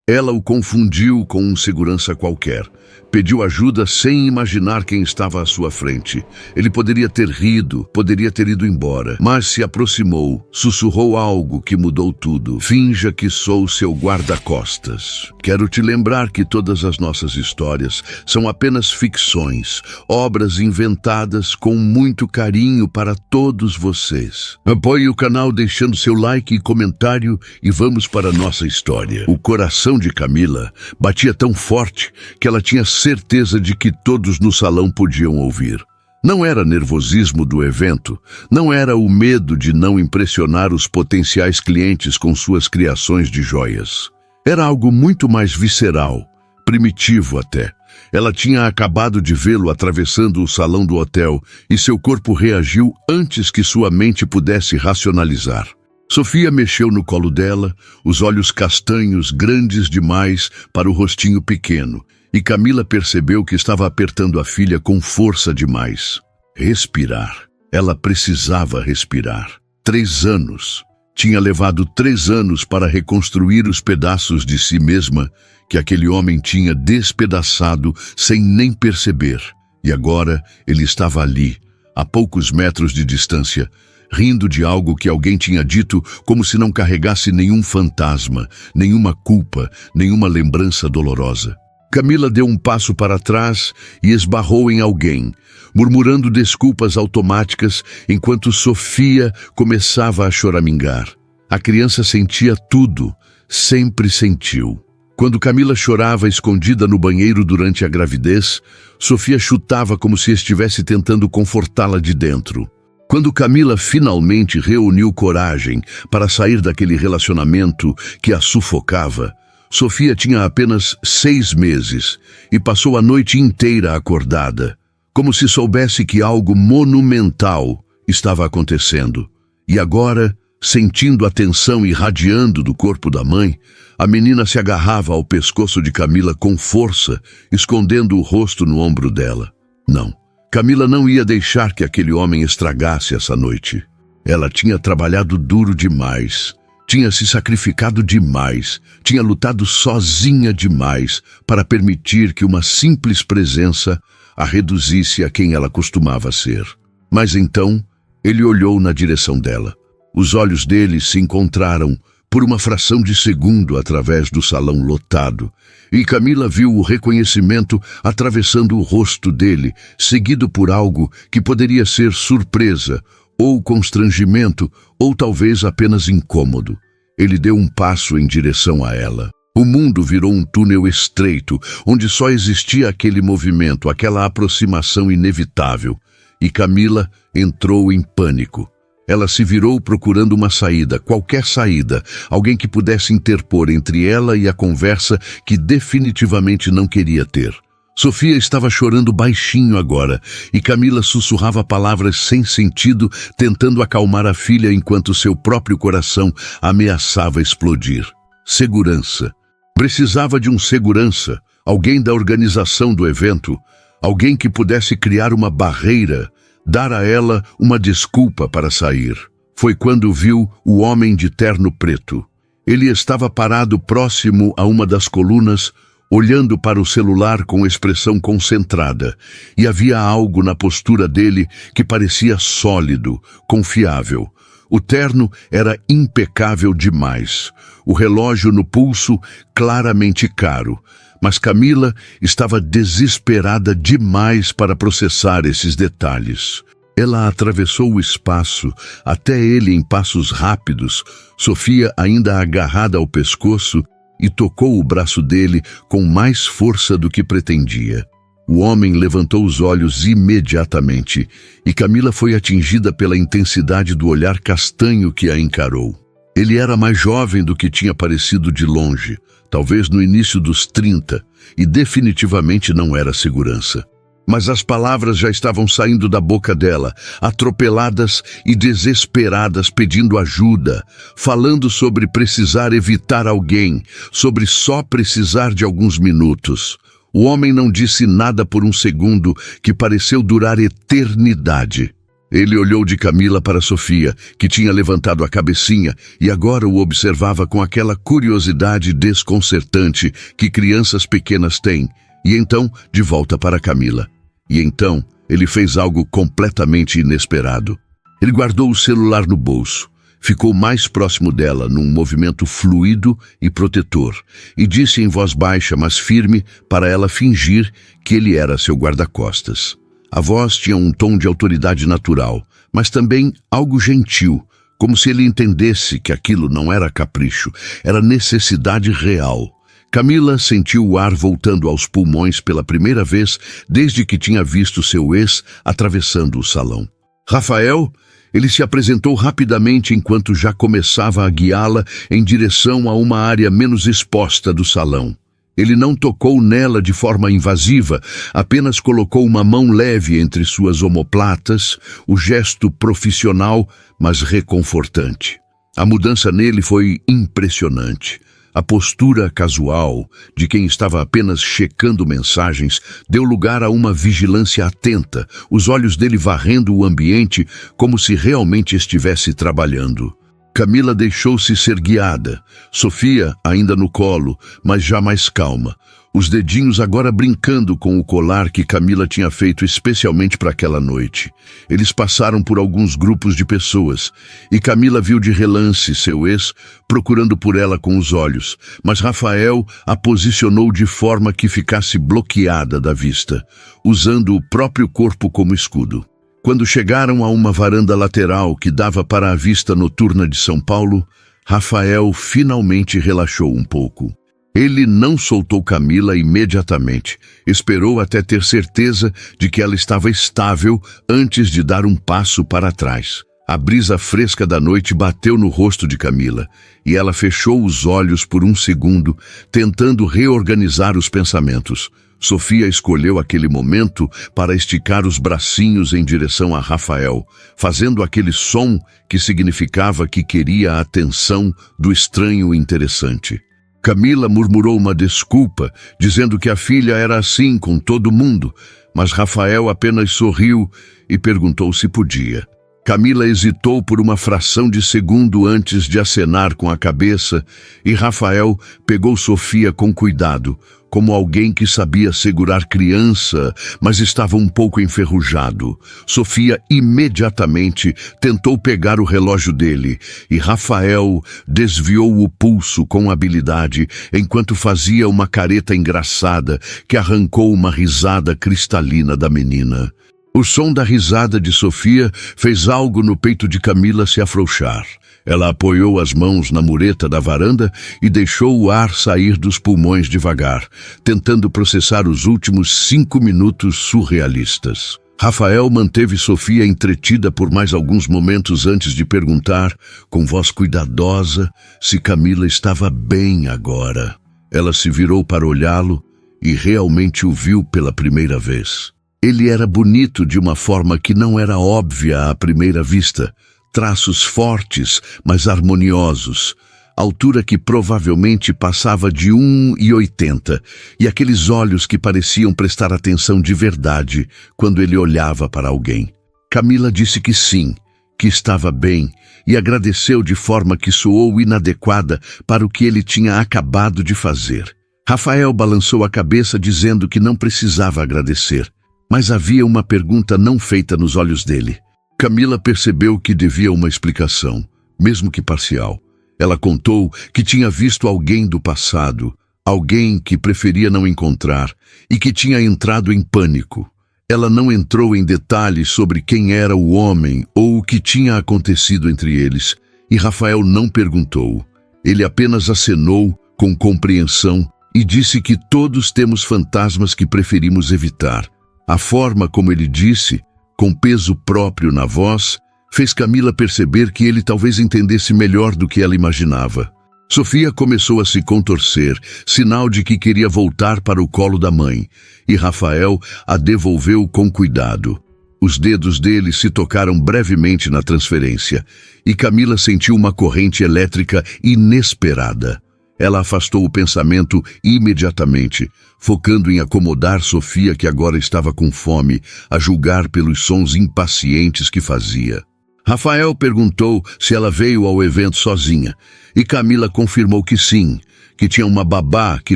Ela o confundiu com um segurança qualquer. Pediu ajuda sem imaginar quem estava à sua frente. Ele poderia ter rido, poderia ter ido embora, mas se aproximou, sussurrou algo que mudou tudo. Finja que sou seu guarda-costas. Quero te lembrar que todas as nossas histórias são apenas ficções, obras inventadas com muito carinho para todos vocês. Apoie o canal deixando seu like e comentário e vamos para a nossa história. O coração de Camila batia tão forte que ela tinha certeza de que todos no salão podiam ouvir. Não era nervosismo do evento, não era o medo de não impressionar os potenciais clientes com suas criações de joias. Era algo muito mais visceral, primitivo até. Ela tinha acabado de vê-lo atravessando o salão do hotel e seu corpo reagiu antes que sua mente pudesse racionalizar. Sofia mexeu no colo dela, os olhos castanhos grandes demais para o rostinho pequeno, e Camila percebeu que estava apertando a filha com força demais. Respirar. Ela precisava respirar. 3 anos. Tinha levado 3 anos para reconstruir os pedaços de si mesma que aquele homem tinha despedaçado sem nem perceber. E agora ele estava ali, a poucos metros de distância, rindo de algo que alguém tinha dito como se não carregasse nenhum fantasma, nenhuma culpa, nenhuma lembrança dolorosa. Camila deu um passo para trás e esbarrou em alguém, murmurando desculpas automáticas enquanto Sofia começava a choramingar. A criança sentia tudo, sempre sentiu. Quando Camila chorava escondida no banheiro durante a gravidez, Sofia chutava como se estivesse tentando confortá-la de dentro. Quando Camila finalmente reuniu coragem para sair daquele relacionamento que a sufocava, Sofia tinha apenas 6 meses e passou a noite inteira acordada, como se soubesse que algo monumental estava acontecendo. E agora, sentindo a tensão irradiando do corpo da mãe, a menina se agarrava ao pescoço de Camila com força, escondendo o rosto no ombro dela. Não, Camila não ia deixar que aquele homem estragasse essa noite. Ela tinha trabalhado duro demais. Tinha se sacrificado demais, tinha lutado sozinha demais para permitir que uma simples presença a reduzisse a quem ela costumava ser. Mas então, ele olhou na direção dela. Os olhos dele se encontraram por uma fração de segundo através do salão lotado, e Camila viu o reconhecimento atravessando o rosto dele, seguido por algo que poderia ser surpresa, ou constrangimento, ou talvez apenas incômodo. Ele deu um passo em direção a ela. O mundo virou um túnel estreito, onde só existia aquele movimento, aquela aproximação inevitável. E Camila entrou em pânico. Ela se virou procurando uma saída, qualquer saída, alguém que pudesse interpor entre ela e a conversa que definitivamente não queria ter. Sofia estava chorando baixinho agora, e Camila sussurrava palavras sem sentido, tentando acalmar a filha enquanto seu próprio coração ameaçava explodir. Segurança. Precisava de um segurança, alguém da organização do evento, alguém que pudesse criar uma barreira, dar a ela uma desculpa para sair. Foi quando viu o homem de terno preto. Ele estava parado próximo a uma das colunas, olhando para o celular com expressão concentrada, e havia algo na postura dele que parecia sólido, confiável. O terno era impecável demais, o relógio no pulso claramente caro, mas Camila estava desesperada demais para processar esses detalhes. Ela atravessou o espaço, até ele em passos rápidos, Sofia ainda agarrada ao pescoço, e tocou o braço dele com mais força do que pretendia. O homem levantou os olhos imediatamente, e Camila foi atingida pela intensidade do olhar castanho que a encarou. Ele era mais jovem do que tinha parecido de longe, talvez no início dos 30, e definitivamente não era segurança. Mas as palavras já estavam saindo da boca dela, atropeladas e desesperadas, pedindo ajuda, falando sobre precisar evitar alguém, sobre só precisar de alguns minutos. O homem não disse nada por um segundo que pareceu durar eternidade. Ele olhou de Camila para Sofia, que tinha levantado a cabecinha e agora o observava com aquela curiosidade desconcertante que crianças pequenas têm, e então de volta para Camila. E então ele fez algo completamente inesperado. Ele guardou o celular no bolso, ficou mais próximo dela num movimento fluido e protetor, e disse em voz baixa, mas firme, para ela fingir que ele era seu guarda-costas. A voz tinha um tom de autoridade natural, mas também algo gentil, como se ele entendesse que aquilo não era capricho, era necessidade real. Camila sentiu o ar voltando aos pulmões pela primeira vez desde que tinha visto seu ex atravessando o salão. Rafael, ele se apresentou rapidamente enquanto já começava a guiá-la em direção a uma área menos exposta do salão. Ele não tocou nela de forma invasiva, apenas colocou uma mão leve entre suas omoplatas, o gesto profissional, mas reconfortante. A mudança nele foi impressionante. A postura casual de quem estava apenas checando mensagens deu lugar a uma vigilância atenta, os olhos dele varrendo o ambiente como se realmente estivesse trabalhando. Camila deixou-se ser guiada, Sofia ainda no colo, mas já mais calma, os dedinhos agora brincando com o colar que Camila tinha feito especialmente para aquela noite. Eles passaram por alguns grupos de pessoas, e Camila viu de relance seu ex procurando por ela com os olhos, mas Rafael a posicionou de forma que ficasse bloqueada da vista, usando o próprio corpo como escudo. Quando chegaram a uma varanda lateral que dava para a vista noturna de São Paulo, Rafael finalmente relaxou um pouco. Ele não soltou Camila imediatamente, esperou até ter certeza de que ela estava estável antes de dar um passo para trás. A brisa fresca da noite bateu no rosto de Camila, e ela fechou os olhos por um segundo, tentando reorganizar os pensamentos. Sofia escolheu aquele momento para esticar os bracinhos em direção a Rafael, fazendo aquele som que significava que queria a atenção do estranho interessante. Camila murmurou uma desculpa, dizendo que a filha era assim com todo mundo, mas Rafael apenas sorriu e perguntou se podia. Camila hesitou por uma fração de segundo antes de acenar com a cabeça, e Rafael pegou Sofia com cuidado, como alguém que sabia segurar criança, mas estava um pouco enferrujado. Sofia imediatamente tentou pegar o relógio dele, e Rafael desviou o pulso com habilidade, enquanto fazia uma careta engraçada que arrancou uma risada cristalina da menina. O som da risada de Sofia fez algo no peito de Camila se afrouxar. Ela apoiou as mãos na mureta da varanda e deixou o ar sair dos pulmões devagar, tentando processar os últimos 5 minutos surrealistas. Rafael manteve Sofia entretida por mais alguns momentos antes de perguntar, com voz cuidadosa, se Camila estava bem agora. Ela se virou para olhá-lo e realmente o viu pela primeira vez. Ele era bonito de uma forma que não era óbvia à primeira vista, traços fortes, mas harmoniosos, altura que provavelmente passava de 1,80, e aqueles olhos que pareciam prestar atenção de verdade quando ele olhava para alguém. Camila disse que sim, que estava bem, e agradeceu de forma que soou inadequada para o que ele tinha acabado de fazer. Rafael balançou a cabeça dizendo que não precisava agradecer, mas havia uma pergunta não feita nos olhos dele. Camila percebeu que devia uma explicação, mesmo que parcial. Ela contou que tinha visto alguém do passado, alguém que preferia não encontrar e que tinha entrado em pânico. Ela não entrou em detalhes sobre quem era o homem ou o que tinha acontecido entre eles, e Rafael não perguntou. Ele apenas acenou com compreensão e disse que todos temos fantasmas que preferimos evitar. A forma como ele disse, com peso próprio na voz, fez Camila perceber que ele talvez entendesse melhor do que ela imaginava. Sofia começou a se contorcer, sinal de que queria voltar para o colo da mãe, e Rafael a devolveu com cuidado. Os dedos dele se tocaram brevemente na transferência, e Camila sentiu uma corrente elétrica inesperada. Ela afastou o pensamento imediatamente, focando em acomodar Sofia, que agora estava com fome, a julgar pelos sons impacientes que fazia. Rafael perguntou se ela veio ao evento sozinha, e Camila confirmou que sim, que tinha uma babá que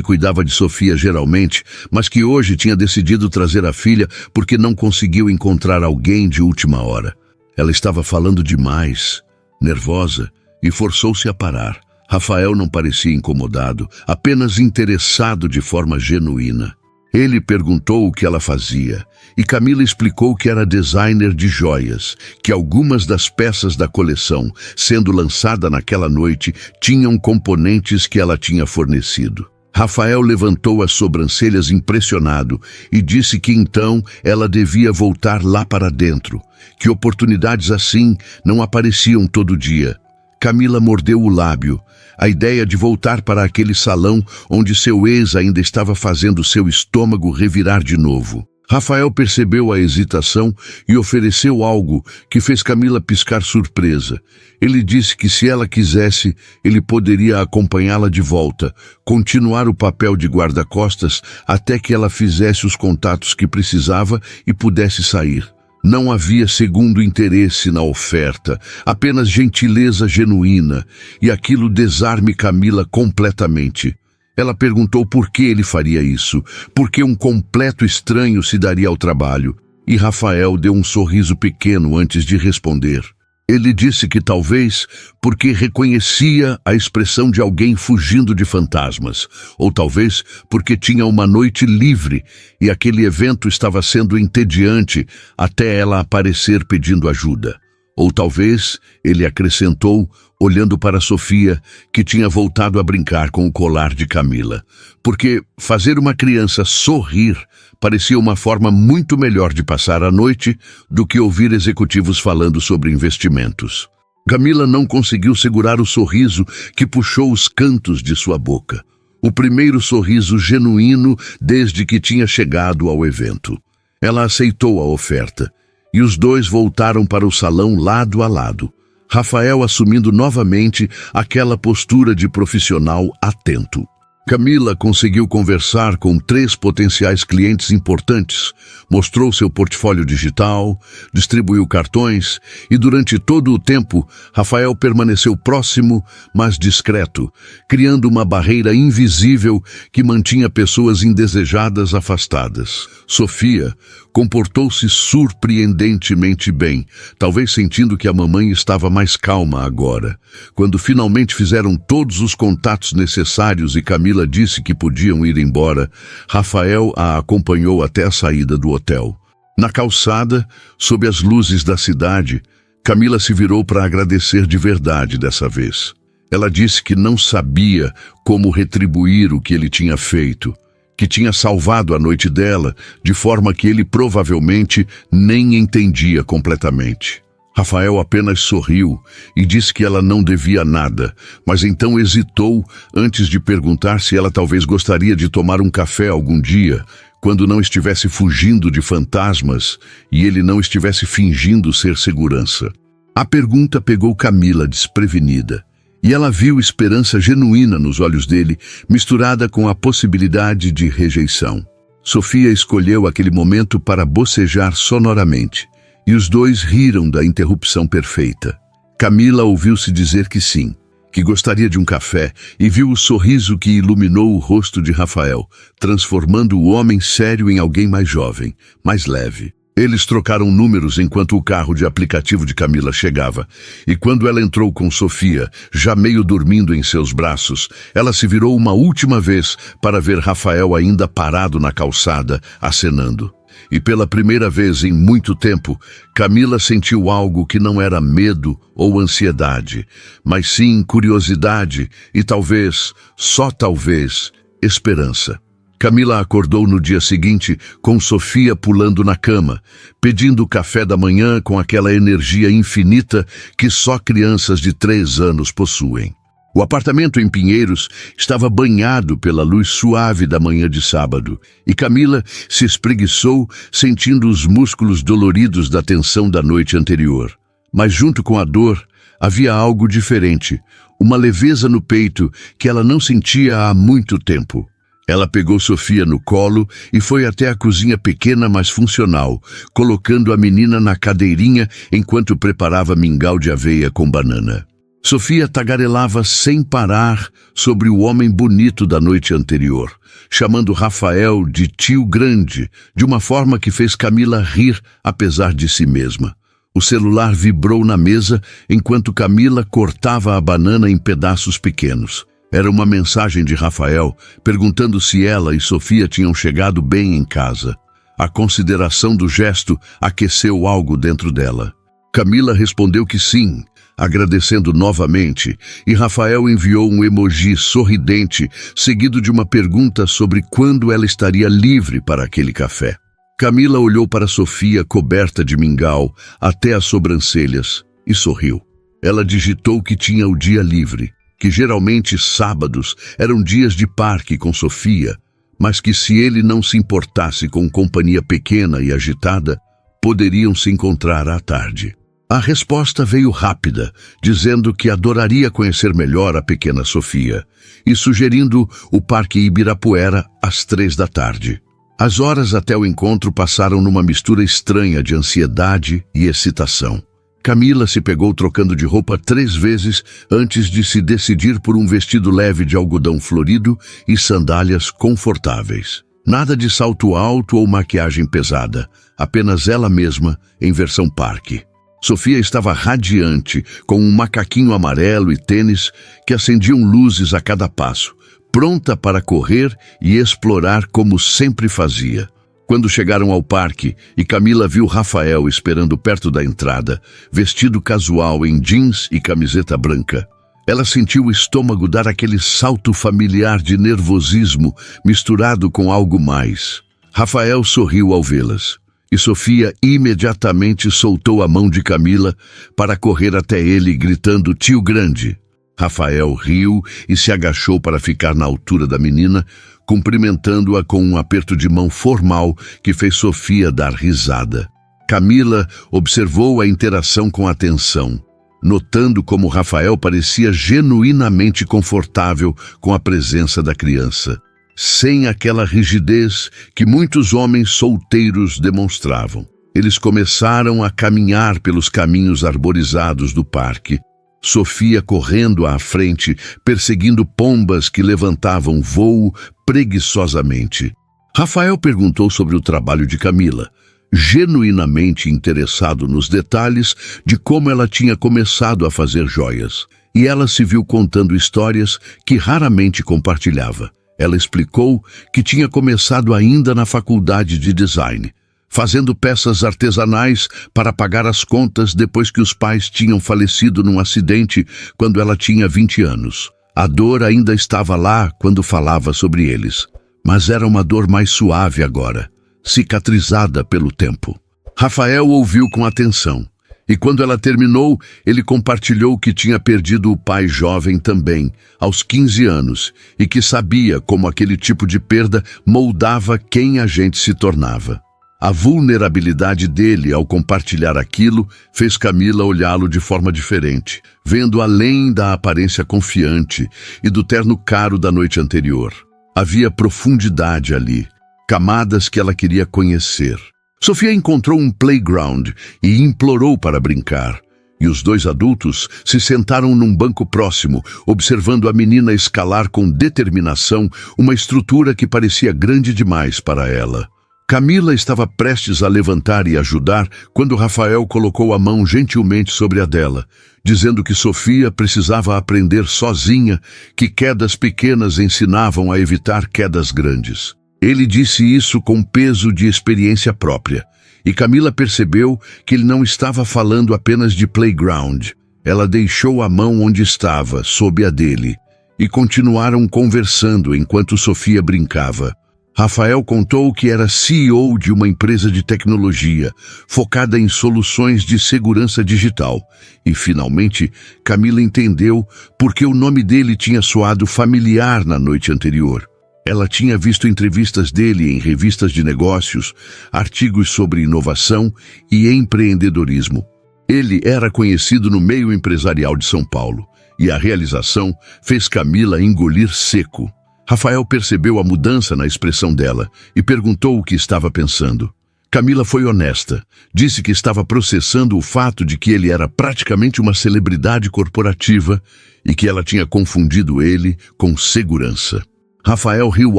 cuidava de Sofia geralmente, mas que hoje tinha decidido trazer a filha porque não conseguiu encontrar alguém de última hora. Ela estava falando demais, nervosa, e forçou-se a parar. Rafael não parecia incomodado, apenas interessado de forma genuína. Ele perguntou o que ela fazia, e Camila explicou que era designer de joias, que algumas das peças da coleção, sendo lançada naquela noite, tinham componentes que ela tinha fornecido. Rafael levantou as sobrancelhas impressionado e disse que então ela devia voltar lá para dentro, que oportunidades assim não apareciam todo dia. Camila mordeu o lábio. A ideia de voltar para aquele salão onde seu ex ainda estava fazendo seu estômago revirar de novo. Rafael percebeu a hesitação e ofereceu algo que fez Camila piscar surpresa. Ele disse que se ela quisesse, ele poderia acompanhá-la de volta, continuar o papel de guarda-costas até que ela fizesse os contatos que precisava e pudesse sair. Não havia segundo interesse na oferta, apenas gentileza genuína, e aquilo desarme Camila completamente. Ela perguntou por que ele faria isso, por que um completo estranho se daria ao trabalho, e Rafael deu um sorriso pequeno antes de responder. Ele disse que talvez porque reconhecia a expressão de alguém fugindo de fantasmas, ou talvez porque tinha uma noite livre e aquele evento estava sendo entediante até ela aparecer pedindo ajuda. Ou talvez, ele acrescentou, olhando para Sofia, que tinha voltado a brincar com o colar de Camila, porque fazer uma criança sorrir parecia uma forma muito melhor de passar a noite do que ouvir executivos falando sobre investimentos. Camila não conseguiu segurar o sorriso que puxou os cantos de sua boca. O primeiro sorriso genuíno desde que tinha chegado ao evento. Ela aceitou a oferta, e os dois voltaram para o salão lado a lado. Rafael assumindo novamente aquela postura de profissional atento. Camila conseguiu conversar com 3 potenciais clientes importantes, mostrou seu portfólio digital, distribuiu cartões e durante todo o tempo Rafael permaneceu próximo, mas discreto, criando uma barreira invisível que mantinha pessoas indesejadas afastadas. Sofia comportou-se surpreendentemente bem, talvez sentindo que a mamãe estava mais calma agora. Quando finalmente fizeram todos os contatos necessários e Camila disse que podiam ir embora, Rafael a acompanhou até a saída do hotel. Na calçada, sob as luzes da cidade, Camila se virou para agradecer de verdade dessa vez. Ela disse que não sabia como retribuir o que ele tinha feito, que tinha salvado a noite dela de forma que ele provavelmente nem entendia completamente. Rafael apenas sorriu e disse que ela não devia nada, mas então hesitou antes de perguntar se ela talvez gostaria de tomar um café algum dia, quando não estivesse fugindo de fantasmas e ele não estivesse fingindo ser segurança. A pergunta pegou Camila desprevenida, e ela viu esperança genuína nos olhos dele, misturada com a possibilidade de rejeição. Sofia escolheu aquele momento para bocejar sonoramente, e os dois riram da interrupção perfeita. Camila ouviu-se dizer que sim, que gostaria de um café, e viu o sorriso que iluminou o rosto de Rafael, transformando o homem sério em alguém mais jovem, mais leve. Eles trocaram números enquanto o carro de aplicativo de Camila chegava, e quando ela entrou com Sofia, já meio dormindo em seus braços, ela se virou uma última vez para ver Rafael ainda parado na calçada, acenando. E pela primeira vez em muito tempo, Camila sentiu algo que não era medo ou ansiedade, mas sim curiosidade e talvez, só talvez, esperança. Camila acordou no dia seguinte com Sofia pulando na cama, pedindo café da manhã com aquela energia infinita que só crianças de 3 anos possuem. O apartamento em Pinheiros estava banhado pela luz suave da manhã de sábado, e Camila se espreguiçou sentindo os músculos doloridos da tensão da noite anterior. Mas junto com a dor, havia algo diferente, uma leveza no peito que ela não sentia há muito tempo. Ela pegou Sofia no colo e foi até a cozinha pequena, mas funcional, colocando a menina na cadeirinha enquanto preparava mingau de aveia com banana. Sofia tagarelava sem parar sobre o homem bonito da noite anterior, chamando Rafael de tio grande, de uma forma que fez Camila rir apesar de si mesma. O celular vibrou na mesa enquanto Camila cortava a banana em pedaços pequenos. Era uma mensagem de Rafael perguntando se ela e Sofia tinham chegado bem em casa. A consideração do gesto aqueceu algo dentro dela. Camila respondeu que sim, agradecendo novamente, e Rafael enviou um emoji sorridente, seguido de uma pergunta sobre quando ela estaria livre para aquele café. Camila olhou para Sofia coberta de mingau até as sobrancelhas e sorriu. Ela digitou que tinha o dia livre, que geralmente sábados eram dias de parque com Sofia, mas que se ele não se importasse com companhia pequena e agitada, poderiam se encontrar à tarde. A resposta veio rápida, dizendo que adoraria conhecer melhor a pequena Sofia e sugerindo o Parque Ibirapuera às 3 da tarde. As horas até o encontro passaram numa mistura estranha de ansiedade e excitação. Camila se pegou trocando de roupa 3 vezes antes de se decidir por um vestido leve de algodão florido e sandálias confortáveis. Nada de salto alto ou maquiagem pesada, apenas ela mesma em versão parque. Sofia estava radiante, com um macaquinho amarelo e tênis que acendiam luzes a cada passo, pronta para correr e explorar como sempre fazia. Quando chegaram ao parque e Camila viu Rafael esperando perto da entrada, vestido casual em jeans e camiseta branca, ela sentiu o estômago dar aquele salto familiar de nervosismo misturado com algo mais. Rafael sorriu ao vê-las, e Sofia imediatamente soltou a mão de Camila para correr até ele, gritando "tio grande". Rafael riu e se agachou para ficar na altura da menina, cumprimentando-a com um aperto de mão formal que fez Sofia dar risada. Camila observou a interação com atenção, notando como Rafael parecia genuinamente confortável com a presença da criança, sem aquela rigidez que muitos homens solteiros demonstravam. Eles começaram a caminhar pelos caminhos arborizados do parque, Sofia correndo à frente, perseguindo pombas que levantavam voo preguiçosamente. Rafael perguntou sobre o trabalho de Camila, genuinamente interessado nos detalhes de como ela tinha começado a fazer joias, e ela se viu contando histórias que raramente compartilhava. Ela explicou que tinha começado ainda na faculdade de design, fazendo peças artesanais para pagar as contas depois que os pais tinham falecido num acidente quando ela tinha 20 anos. A dor ainda estava lá quando falava sobre eles, mas era uma dor mais suave agora, cicatrizada pelo tempo. Rafael ouviu com atenção, e quando ela terminou, ele compartilhou que tinha perdido o pai jovem também, aos 15 anos, e que sabia como aquele tipo de perda moldava quem a gente se tornava. A vulnerabilidade dele ao compartilhar aquilo fez Camila olhá-lo de forma diferente, vendo além da aparência confiante e do terno caro da noite anterior. Havia profundidade ali, camadas que ela queria conhecer. Sofia encontrou um playground e implorou para brincar, e os 2 adultos se sentaram num banco próximo, observando a menina escalar com determinação uma estrutura que parecia grande demais para ela. Camila estava prestes a levantar e ajudar quando Rafael colocou a mão gentilmente sobre a dela, dizendo que Sofia precisava aprender sozinha, que quedas pequenas ensinavam a evitar quedas grandes. Ele disse isso com peso de experiência própria, e Camila percebeu que ele não estava falando apenas de playground. Ela deixou a mão onde estava, sob a dele, e continuaram conversando enquanto Sofia brincava. Rafael contou que era CEO de uma empresa de tecnologia, focada em soluções de segurança digital. E, finalmente, Camila entendeu por que o nome dele tinha soado familiar na noite anterior. Ela tinha visto entrevistas dele em revistas de negócios, artigos sobre inovação e empreendedorismo. Ele era conhecido no meio empresarial de São Paulo, e a realização fez Camila engolir seco. Rafael percebeu a mudança na expressão dela e perguntou o que estava pensando. Camila foi honesta, disse que estava processando o fato de que ele era praticamente uma celebridade corporativa e que ela tinha confundido ele com segurança. Rafael riu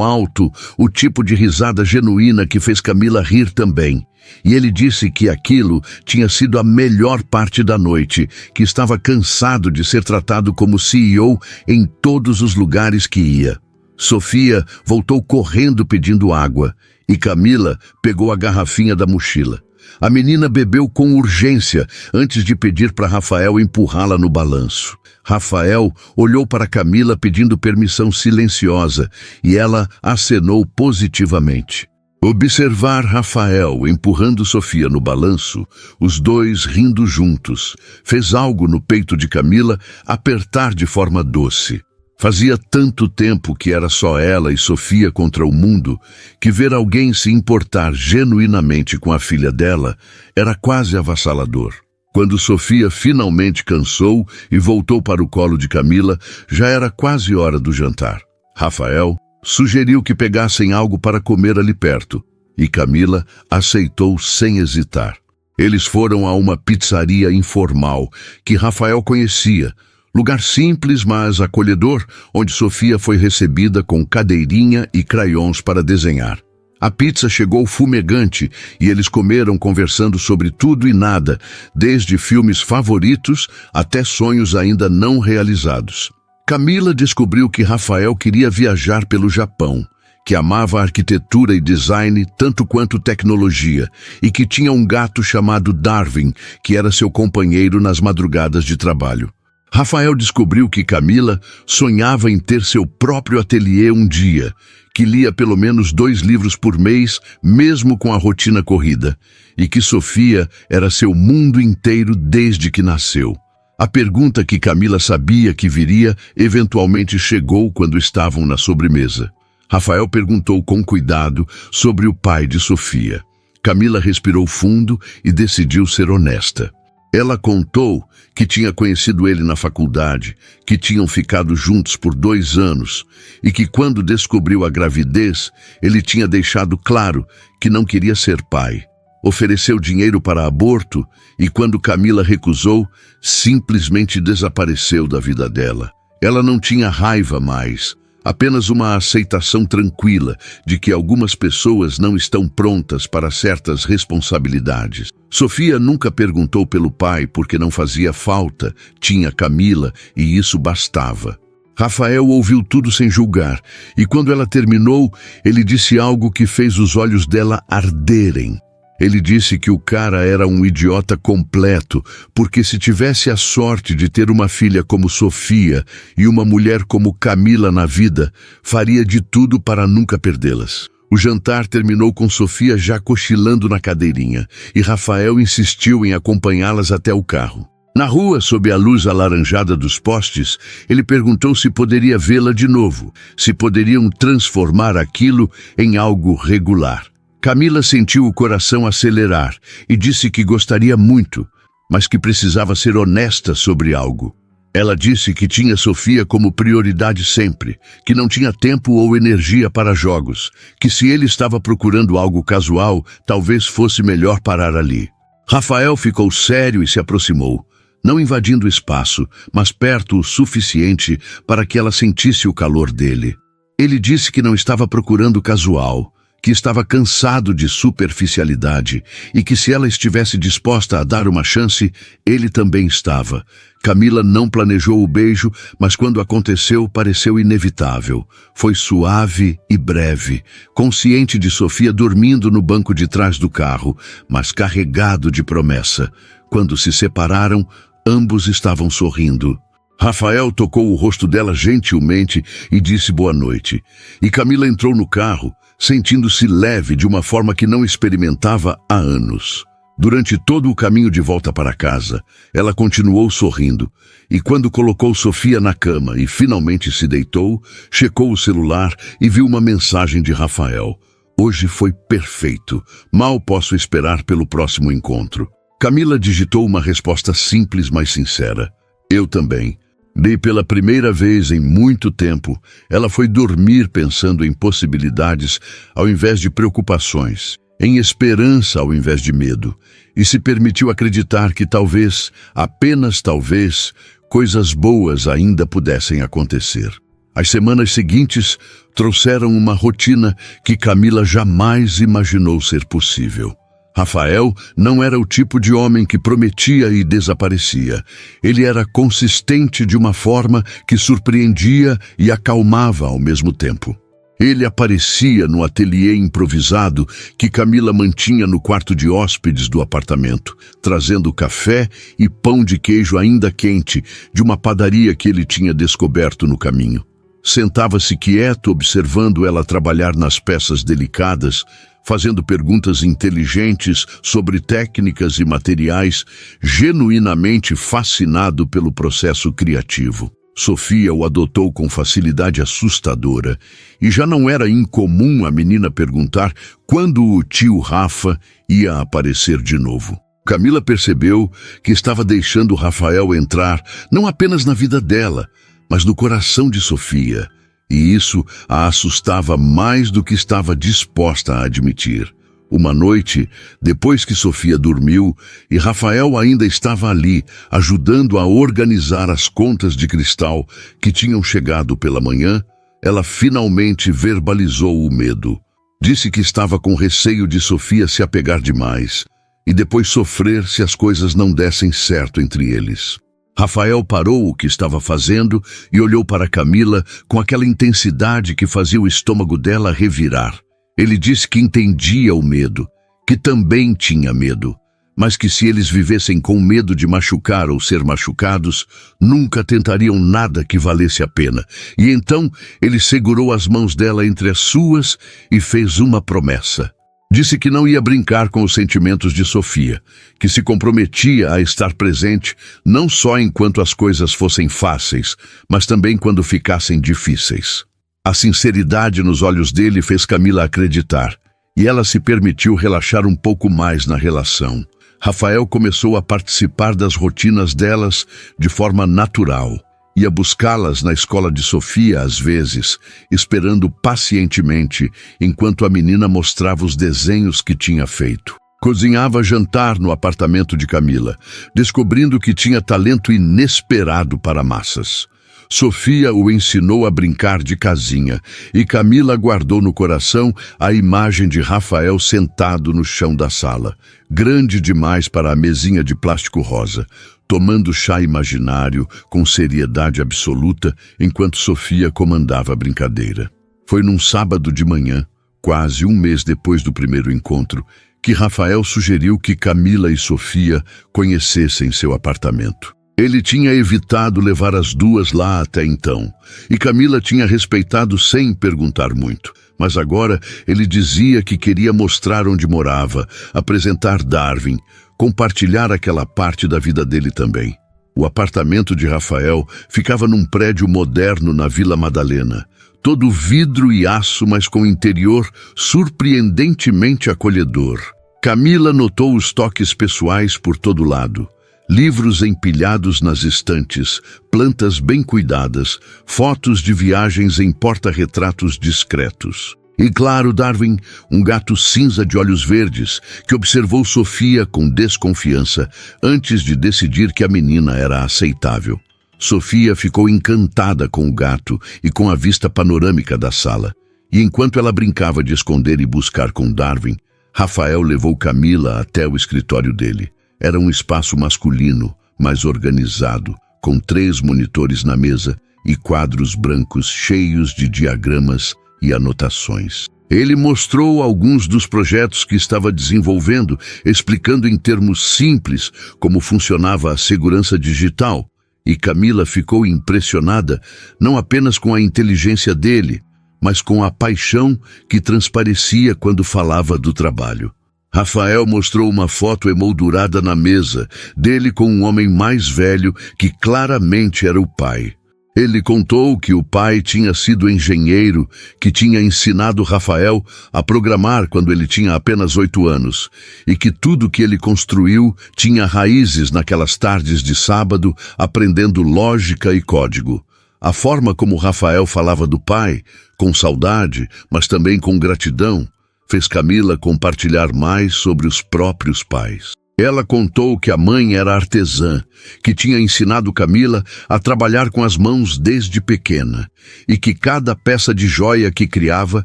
alto, o tipo de risada genuína que fez Camila rir também. E ele disse que aquilo tinha sido a melhor parte da noite, que estava cansado de ser tratado como CEO em todos os lugares que ia. Sofia voltou correndo pedindo água e Camila pegou a garrafinha da mochila. A menina bebeu com urgência antes de pedir para Rafael empurrá-la no balanço. Rafael olhou para Camila pedindo permissão silenciosa e ela acenou positivamente. Observar Rafael empurrando Sofia no balanço, os dois rindo juntos, fez algo no peito de Camila apertar de forma doce. Fazia tanto tempo que era só ela e Sofia contra o mundo, que ver alguém se importar genuinamente com a filha dela era quase avassalador. Quando Sofia finalmente cansou e voltou para o colo de Camila, já era quase hora do jantar. Rafael sugeriu que pegassem algo para comer ali perto, e Camila aceitou sem hesitar. Eles foram a uma pizzaria informal que Rafael conhecia, lugar simples, mas acolhedor, onde Sofia foi recebida com cadeirinha e crayons para desenhar. A pizza chegou fumegante e eles comeram conversando sobre tudo e nada, desde filmes favoritos até sonhos ainda não realizados. Camila descobriu que Rafael queria viajar pelo Japão, que amava arquitetura e design tanto quanto tecnologia, e que tinha um gato chamado Darwin, que era seu companheiro nas madrugadas de trabalho. Rafael descobriu que Camila sonhava em ter seu próprio ateliê um dia, que lia pelo menos 2 livros por mês, mesmo com a rotina corrida, e que Sofia era seu mundo inteiro desde que nasceu. A pergunta que Camila sabia que viria eventualmente chegou quando estavam na sobremesa. Rafael perguntou com cuidado sobre o pai de Sofia. Camila respirou fundo e decidiu ser honesta. Ela contou que tinha conhecido ele na faculdade, que tinham ficado juntos por 2 anos e que quando descobriu a gravidez, ele tinha deixado claro que não queria ser pai. Ofereceu dinheiro para aborto e quando Camila recusou, simplesmente desapareceu da vida dela. Ela não tinha raiva mais, apenas uma aceitação tranquila de que algumas pessoas não estão prontas para certas responsabilidades. Sofia nunca perguntou pelo pai porque não fazia falta, tinha Camila e isso bastava. Rafael ouviu tudo sem julgar e quando ela terminou, ele disse algo que fez os olhos dela arderem. Ele disse que o cara era um idiota completo, porque se tivesse a sorte de ter uma filha como Sofia e uma mulher como Camila na vida, faria de tudo para nunca perdê-las. O jantar terminou com Sofia já cochilando na cadeirinha, e Rafael insistiu em acompanhá-las até o carro. Na rua, sob a luz alaranjada dos postes, ele perguntou se poderia vê-la de novo, se poderiam transformar aquilo em algo regular. Camila sentiu o coração acelerar e disse que gostaria muito, mas que precisava ser honesta sobre algo. Ela disse que tinha Sofia como prioridade sempre, que não tinha tempo ou energia para jogos, que se ele estava procurando algo casual, talvez fosse melhor parar ali. Rafael ficou sério e se aproximou, não invadindo o espaço, mas perto o suficiente para que ela sentisse o calor dele. Ele disse que não estava procurando casual, que estava cansado de superficialidade e que se ela estivesse disposta a dar uma chance, ele também estava. Camila não planejou o beijo, mas quando aconteceu pareceu inevitável. Foi suave e breve, consciente de Sofia dormindo no banco de trás do carro, mas carregado de promessa. Quando se separaram, ambos estavam sorrindo. Rafael tocou o rosto dela gentilmente e disse boa noite. E Camila entrou no carro, sentindo-se leve de uma forma que não experimentava há anos. Durante todo o caminho de volta para casa, ela continuou sorrindo, e quando colocou Sofia na cama e finalmente se deitou, checou o celular e viu uma mensagem de Rafael. Hoje foi perfeito. Mal posso esperar pelo próximo encontro. Camila digitou uma resposta simples, mas sincera. Eu também. E pela primeira vez em muito tempo, ela foi dormir pensando em possibilidades ao invés de preocupações, em esperança ao invés de medo, e se permitiu acreditar que talvez, apenas talvez, coisas boas ainda pudessem acontecer. As semanas seguintes trouxeram uma rotina que Camila jamais imaginou ser possível. Rafael não era o tipo de homem que prometia e desaparecia. Ele era consistente de uma forma que surpreendia e acalmava ao mesmo tempo. Ele aparecia no ateliê improvisado que Camila mantinha no quarto de hóspedes do apartamento, trazendo café e pão de queijo ainda quente de uma padaria que ele tinha descoberto no caminho. Sentava-se quieto observando ela trabalhar nas peças delicadas, fazendo perguntas inteligentes sobre técnicas e materiais, genuinamente fascinado pelo processo criativo. Sofia o adotou com facilidade assustadora, e já não era incomum a menina perguntar quando o tio Rafa ia aparecer de novo. Camila percebeu que estava deixando Rafael entrar não apenas na vida dela, mas no coração de Sofia, e isso a assustava mais do que estava disposta a admitir. Uma noite, depois que Sofia dormiu e Rafael ainda estava ali, ajudando a organizar as contas de cristal que tinham chegado pela manhã, ela finalmente verbalizou o medo. Disse que estava com receio de Sofia se apegar demais e depois sofrer se as coisas não dessem certo entre eles. Rafael parou o que estava fazendo e olhou para Camila com aquela intensidade que fazia o estômago dela revirar. Ele disse que entendia o medo, que também tinha medo, mas que se eles vivessem com medo de machucar ou ser machucados, nunca tentariam nada que valesse a pena. E então ele segurou as mãos dela entre as suas e fez uma promessa. Disse que não ia brincar com os sentimentos de Sofia, que se comprometia a estar presente não só enquanto as coisas fossem fáceis, mas também quando ficassem difíceis. A sinceridade nos olhos dele fez Camila acreditar, e ela se permitiu relaxar um pouco mais na relação. Rafael começou a participar das rotinas delas de forma natural. Ia buscá-las na escola de Sofia às vezes, esperando pacientemente enquanto a menina mostrava os desenhos que tinha feito. Cozinhava jantar no apartamento de Camila, descobrindo que tinha talento inesperado para massas. Sofia o ensinou a brincar de casinha e Camila guardou no coração a imagem de Rafael sentado no chão da sala, grande demais para a mesinha de plástico rosa, tomando chá imaginário com seriedade absoluta enquanto Sofia comandava a brincadeira. Foi num sábado de manhã, quase um mês depois do primeiro encontro, que Rafael sugeriu que Camila e Sofia conhecessem seu apartamento. Ele tinha evitado levar as duas lá até então, e Camila tinha respeitado sem perguntar muito. Mas agora ele dizia que queria mostrar onde morava, apresentar Darwin, compartilhar aquela parte da vida dele também. O apartamento de Rafael ficava num prédio moderno na Vila Madalena, todo vidro e aço, mas com interior surpreendentemente acolhedor. Camila notou os toques pessoais por todo lado. Livros empilhados nas estantes, plantas bem cuidadas, fotos de viagens em porta-retratos discretos. E claro, Darwin, um gato cinza de olhos verdes, que observou Sofia com desconfiança antes de decidir que a menina era aceitável. Sofia ficou encantada com o gato e com a vista panorâmica da sala. E enquanto ela brincava de esconder e buscar com Darwin, Rafael levou Camila até o escritório dele. Era um espaço masculino, mais organizado, com 3 monitores na mesa e quadros brancos cheios de diagramas e anotações. Ele mostrou alguns dos projetos que estava desenvolvendo, explicando em termos simples como funcionava a segurança digital, e Camila ficou impressionada não apenas com a inteligência dele, mas com a paixão que transparecia quando falava do trabalho. Rafael mostrou uma foto emoldurada na mesa, dele com um homem mais velho que claramente era o pai. Ele contou que o pai tinha sido engenheiro, que tinha ensinado Rafael a programar quando ele tinha apenas 8 anos, e que tudo que ele construiu tinha raízes naquelas tardes de sábado, aprendendo lógica e código. A forma como Rafael falava do pai, com saudade, mas também com gratidão, fez Camila compartilhar mais sobre os próprios pais. Ela contou que a mãe era artesã, que tinha ensinado Camila a trabalhar com as mãos desde pequena, e que cada peça de joia que criava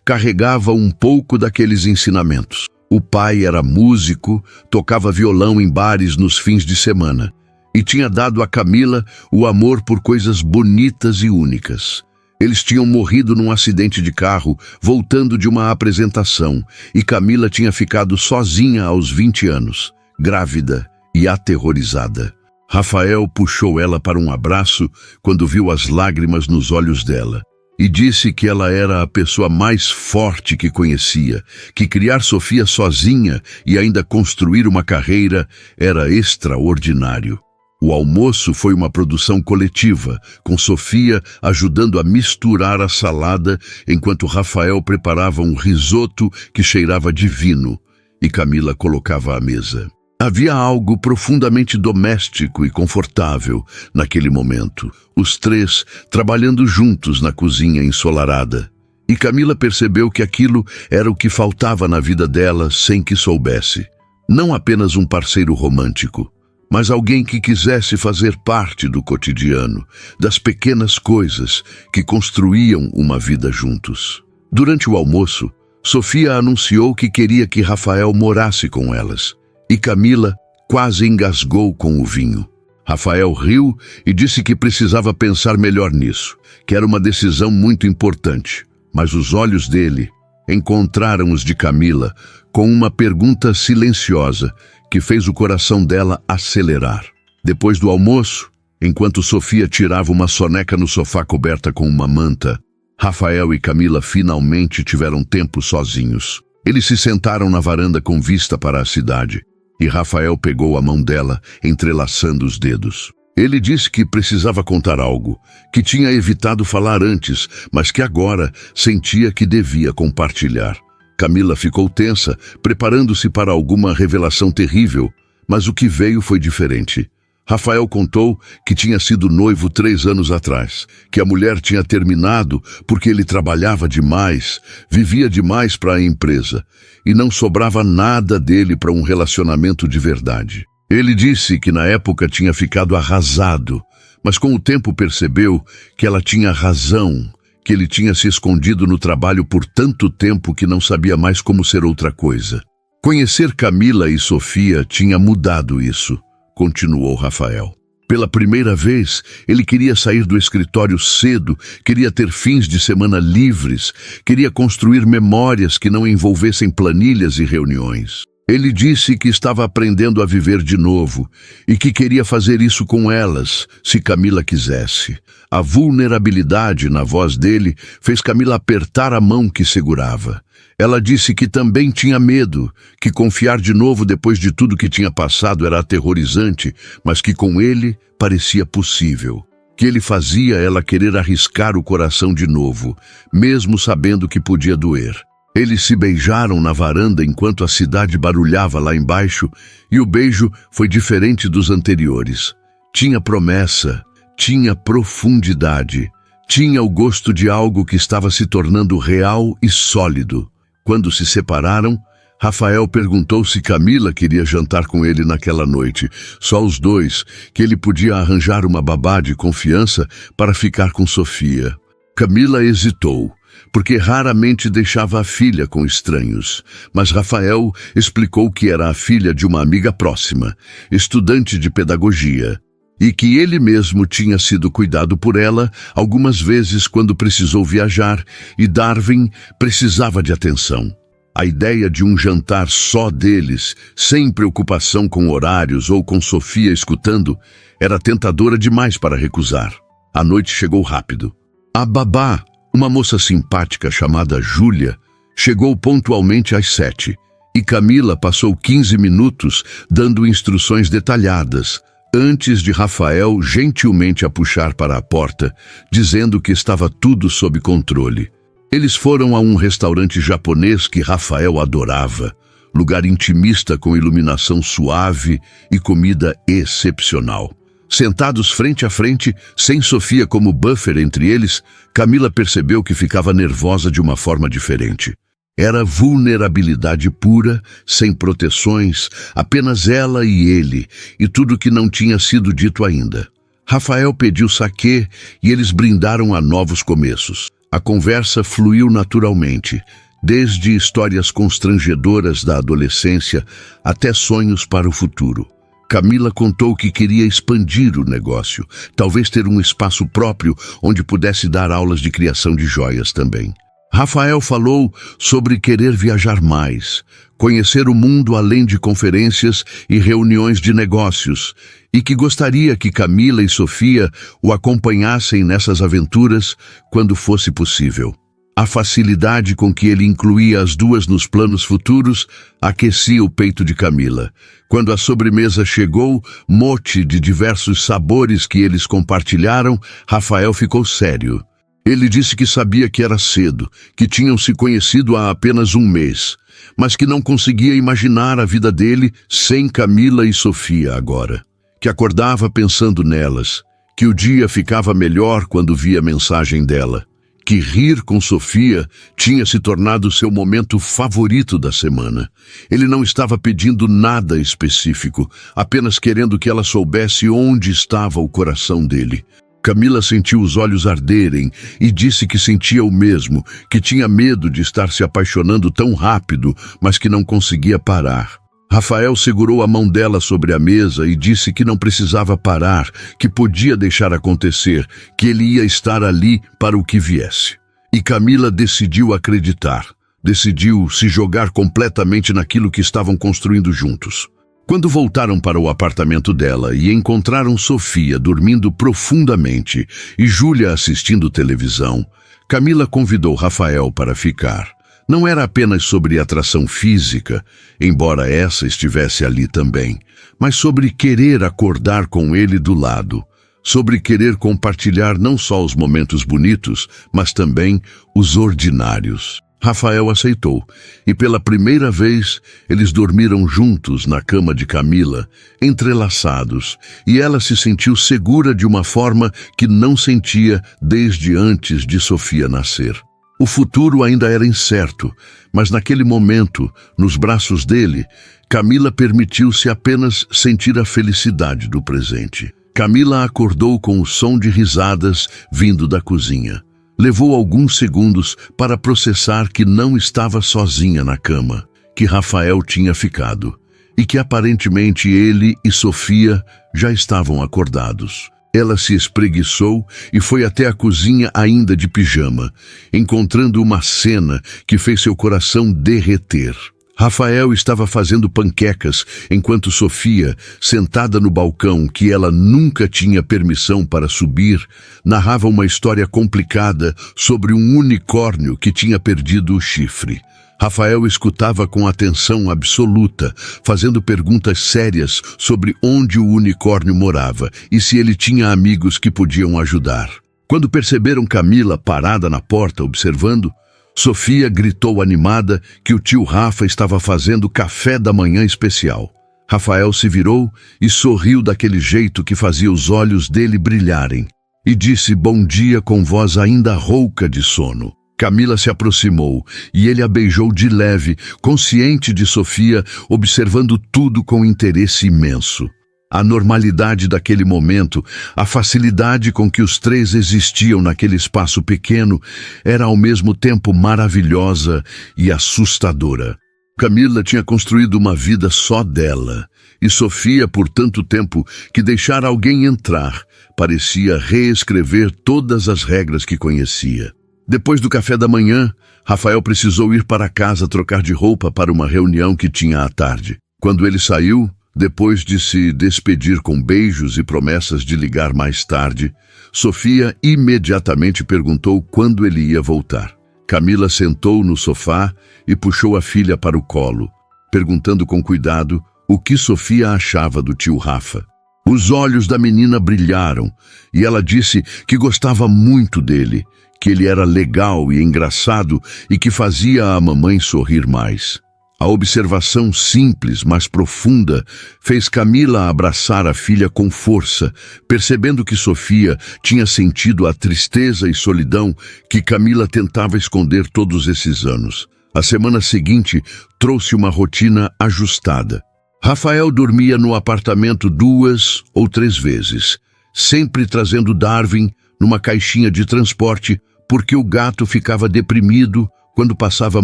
carregava um pouco daqueles ensinamentos. O pai era músico, tocava violão em bares nos fins de semana, e tinha dado a Camila o amor por coisas bonitas e únicas. Eles tinham morrido num acidente de carro, voltando de uma apresentação, e Camila tinha ficado sozinha aos 20 anos. Grávida e aterrorizada. Rafael puxou ela para um abraço quando viu as lágrimas nos olhos dela e disse que ela era a pessoa mais forte que conhecia, que criar Sofia sozinha e ainda construir uma carreira era extraordinário. O almoço foi uma produção coletiva, com Sofia ajudando a misturar a salada enquanto Rafael preparava um risoto que cheirava divino e Camila colocava à mesa. Havia algo profundamente doméstico e confortável naquele momento, os três trabalhando juntos na cozinha ensolarada. E Camila percebeu que aquilo era o que faltava na vida dela sem que soubesse. Não apenas um parceiro romântico, mas alguém que quisesse fazer parte do cotidiano, das pequenas coisas que construíam uma vida juntos. Durante o almoço, Sofia anunciou que queria que Rafael morasse com elas. E Camila quase engasgou com o vinho. Rafael riu e disse que precisava pensar melhor nisso, que era uma decisão muito importante. Mas os olhos dele encontraram os de Camila com uma pergunta silenciosa que fez o coração dela acelerar. Depois do almoço, enquanto Sofia tirava uma soneca no sofá coberta com uma manta, Rafael e Camila finalmente tiveram tempo sozinhos. Eles se sentaram na varanda com vista para a cidade. E Rafael pegou a mão dela, entrelaçando os dedos. Ele disse que precisava contar algo, que tinha evitado falar antes, mas que agora sentia que devia compartilhar. Camila ficou tensa, preparando-se para alguma revelação terrível, mas o que veio foi diferente. Rafael contou que tinha sido noivo 3 anos atrás, que a mulher tinha terminado porque ele trabalhava demais, vivia demais para a empresa, e não sobrava nada dele para um relacionamento de verdade. Ele disse que na época tinha ficado arrasado, mas com o tempo percebeu que ela tinha razão, que ele tinha se escondido no trabalho por tanto tempo que não sabia mais como ser outra coisa. Conhecer Camila e Sofia tinha mudado isso. Continuou Rafael. Pela primeira vez, ele queria sair do escritório cedo, queria ter fins de semana livres, queria construir memórias que não envolvessem planilhas e reuniões. Ele disse que estava aprendendo a viver de novo e que queria fazer isso com elas, se Camila quisesse. A vulnerabilidade na voz dele fez Camila apertar a mão que segurava. Ela disse que também tinha medo, que confiar de novo depois de tudo que tinha passado era aterrorizante, mas que com ele parecia possível. Que ele fazia ela querer arriscar o coração de novo, mesmo sabendo que podia doer. Eles se beijaram na varanda enquanto a cidade barulhava lá embaixo, e o beijo foi diferente dos anteriores. Tinha promessa, tinha profundidade, tinha o gosto de algo que estava se tornando real e sólido. Quando se separaram, Rafael perguntou se Camila queria jantar com ele naquela noite, só os dois, que ele podia arranjar uma babá de confiança para ficar com Sofia. Camila hesitou, porque raramente deixava a filha com estranhos, mas Rafael explicou que era a filha de uma amiga próxima, estudante de pedagogia, e que ele mesmo tinha sido cuidado por ela algumas vezes quando precisou viajar e Darwin precisava de atenção. A ideia de um jantar só deles, sem preocupação com horários ou com Sofia escutando, era tentadora demais para recusar. A noite chegou rápido. A babá, uma moça simpática chamada Júlia, chegou pontualmente às 7, e Camila passou 15 minutos dando instruções detalhadas, antes de Rafael gentilmente a puxar para a porta, dizendo que estava tudo sob controle. Eles foram a um restaurante japonês que Rafael adorava, lugar intimista com iluminação suave e comida excepcional. Sentados frente a frente, sem Sofia como buffer entre eles, Camila percebeu que ficava nervosa de uma forma diferente. Era vulnerabilidade pura, sem proteções, apenas ela e ele, e tudo que não tinha sido dito ainda. Rafael pediu saquê e eles brindaram a novos começos. A conversa fluiu naturalmente, desde histórias constrangedoras da adolescência até sonhos para o futuro. Camila contou que queria expandir o negócio, talvez ter um espaço próprio onde pudesse dar aulas de criação de joias também. Rafael falou sobre querer viajar mais, conhecer o mundo além de conferências e reuniões de negócios, e que gostaria que Camila e Sofia o acompanhassem nessas aventuras quando fosse possível. A facilidade com que ele incluía as duas nos planos futuros aquecia o peito de Camila. Quando a sobremesa chegou, mote de diversos sabores que eles compartilharam, Rafael ficou sério. Ele disse que sabia que era cedo, que tinham se conhecido há apenas um mês, mas que não conseguia imaginar a vida dele sem Camila e Sofia agora. Que acordava pensando nelas, que o dia ficava melhor quando via a mensagem dela, que rir com Sofia tinha se tornado seu momento favorito da semana. Ele não estava pedindo nada específico, apenas querendo que ela soubesse onde estava o coração dele. Camila sentiu os olhos arderem e disse que sentia o mesmo, que tinha medo de estar se apaixonando tão rápido, mas que não conseguia parar. Rafael segurou a mão dela sobre a mesa e disse que não precisava parar, que podia deixar acontecer, que ele ia estar ali para o que viesse. E Camila decidiu acreditar, decidiu se jogar completamente naquilo que estavam construindo juntos. Quando voltaram para o apartamento dela e encontraram Sofia dormindo profundamente e Júlia assistindo televisão, Camila convidou Rafael para ficar. Não era apenas sobre atração física, embora essa estivesse ali também, mas sobre querer acordar com ele do lado, sobre querer compartilhar não só os momentos bonitos, mas também os ordinários. Rafael aceitou, e pela primeira vez eles dormiram juntos na cama de Camila, entrelaçados, e ela se sentiu segura de uma forma que não sentia desde antes de Sofia nascer. O futuro ainda era incerto, mas naquele momento, nos braços dele, Camila permitiu-se apenas sentir a felicidade do presente. Camila acordou com o som de risadas vindo da cozinha. Levou alguns segundos para processar que não estava sozinha na cama, que Rafael tinha ficado, e que aparentemente ele e Sofia já estavam acordados. Ela se espreguiçou e foi até a cozinha ainda de pijama, encontrando uma cena que fez seu coração derreter. Rafael estava fazendo panquecas enquanto Sofia, sentada no balcão que ela nunca tinha permissão para subir, narrava uma história complicada sobre um unicórnio que tinha perdido o chifre. Rafael escutava com atenção absoluta, fazendo perguntas sérias sobre onde o unicórnio morava e se ele tinha amigos que podiam ajudar. Quando perceberam Camila parada na porta observando, Sofia gritou animada que o tio Rafa estava fazendo café da manhã especial. Rafael se virou e sorriu daquele jeito que fazia os olhos dele brilharem, e disse bom dia com voz ainda rouca de sono. Camila se aproximou e ele a beijou de leve, consciente de Sofia, observando tudo com interesse imenso. A normalidade daquele momento, a facilidade com que os três existiam naquele espaço pequeno, era ao mesmo tempo maravilhosa e assustadora. Camila tinha construído uma vida só dela, e Sofia, por tanto tempo, que deixar alguém entrar, parecia reescrever todas as regras que conhecia. Depois do café da manhã, Rafael precisou ir para casa trocar de roupa para uma reunião que tinha à tarde. Quando ele saiu, depois de se despedir com beijos e promessas de ligar mais tarde, Sofia imediatamente perguntou quando ele ia voltar. Camila sentou no sofá e puxou a filha para o colo, perguntando com cuidado o que Sofia achava do tio Rafa. Os olhos da menina brilharam e ela disse que gostava muito dele, que ele era legal e engraçado e que fazia a mamãe sorrir mais. A observação simples, mas profunda, fez Camila abraçar a filha com força, percebendo que Sofia tinha sentido a tristeza e solidão que Camila tentava esconder todos esses anos. A semana seguinte trouxe uma rotina ajustada. Rafael dormia no apartamento 2 ou 3 vezes, sempre trazendo Darwin numa caixinha de transporte, porque o gato ficava deprimido quando passava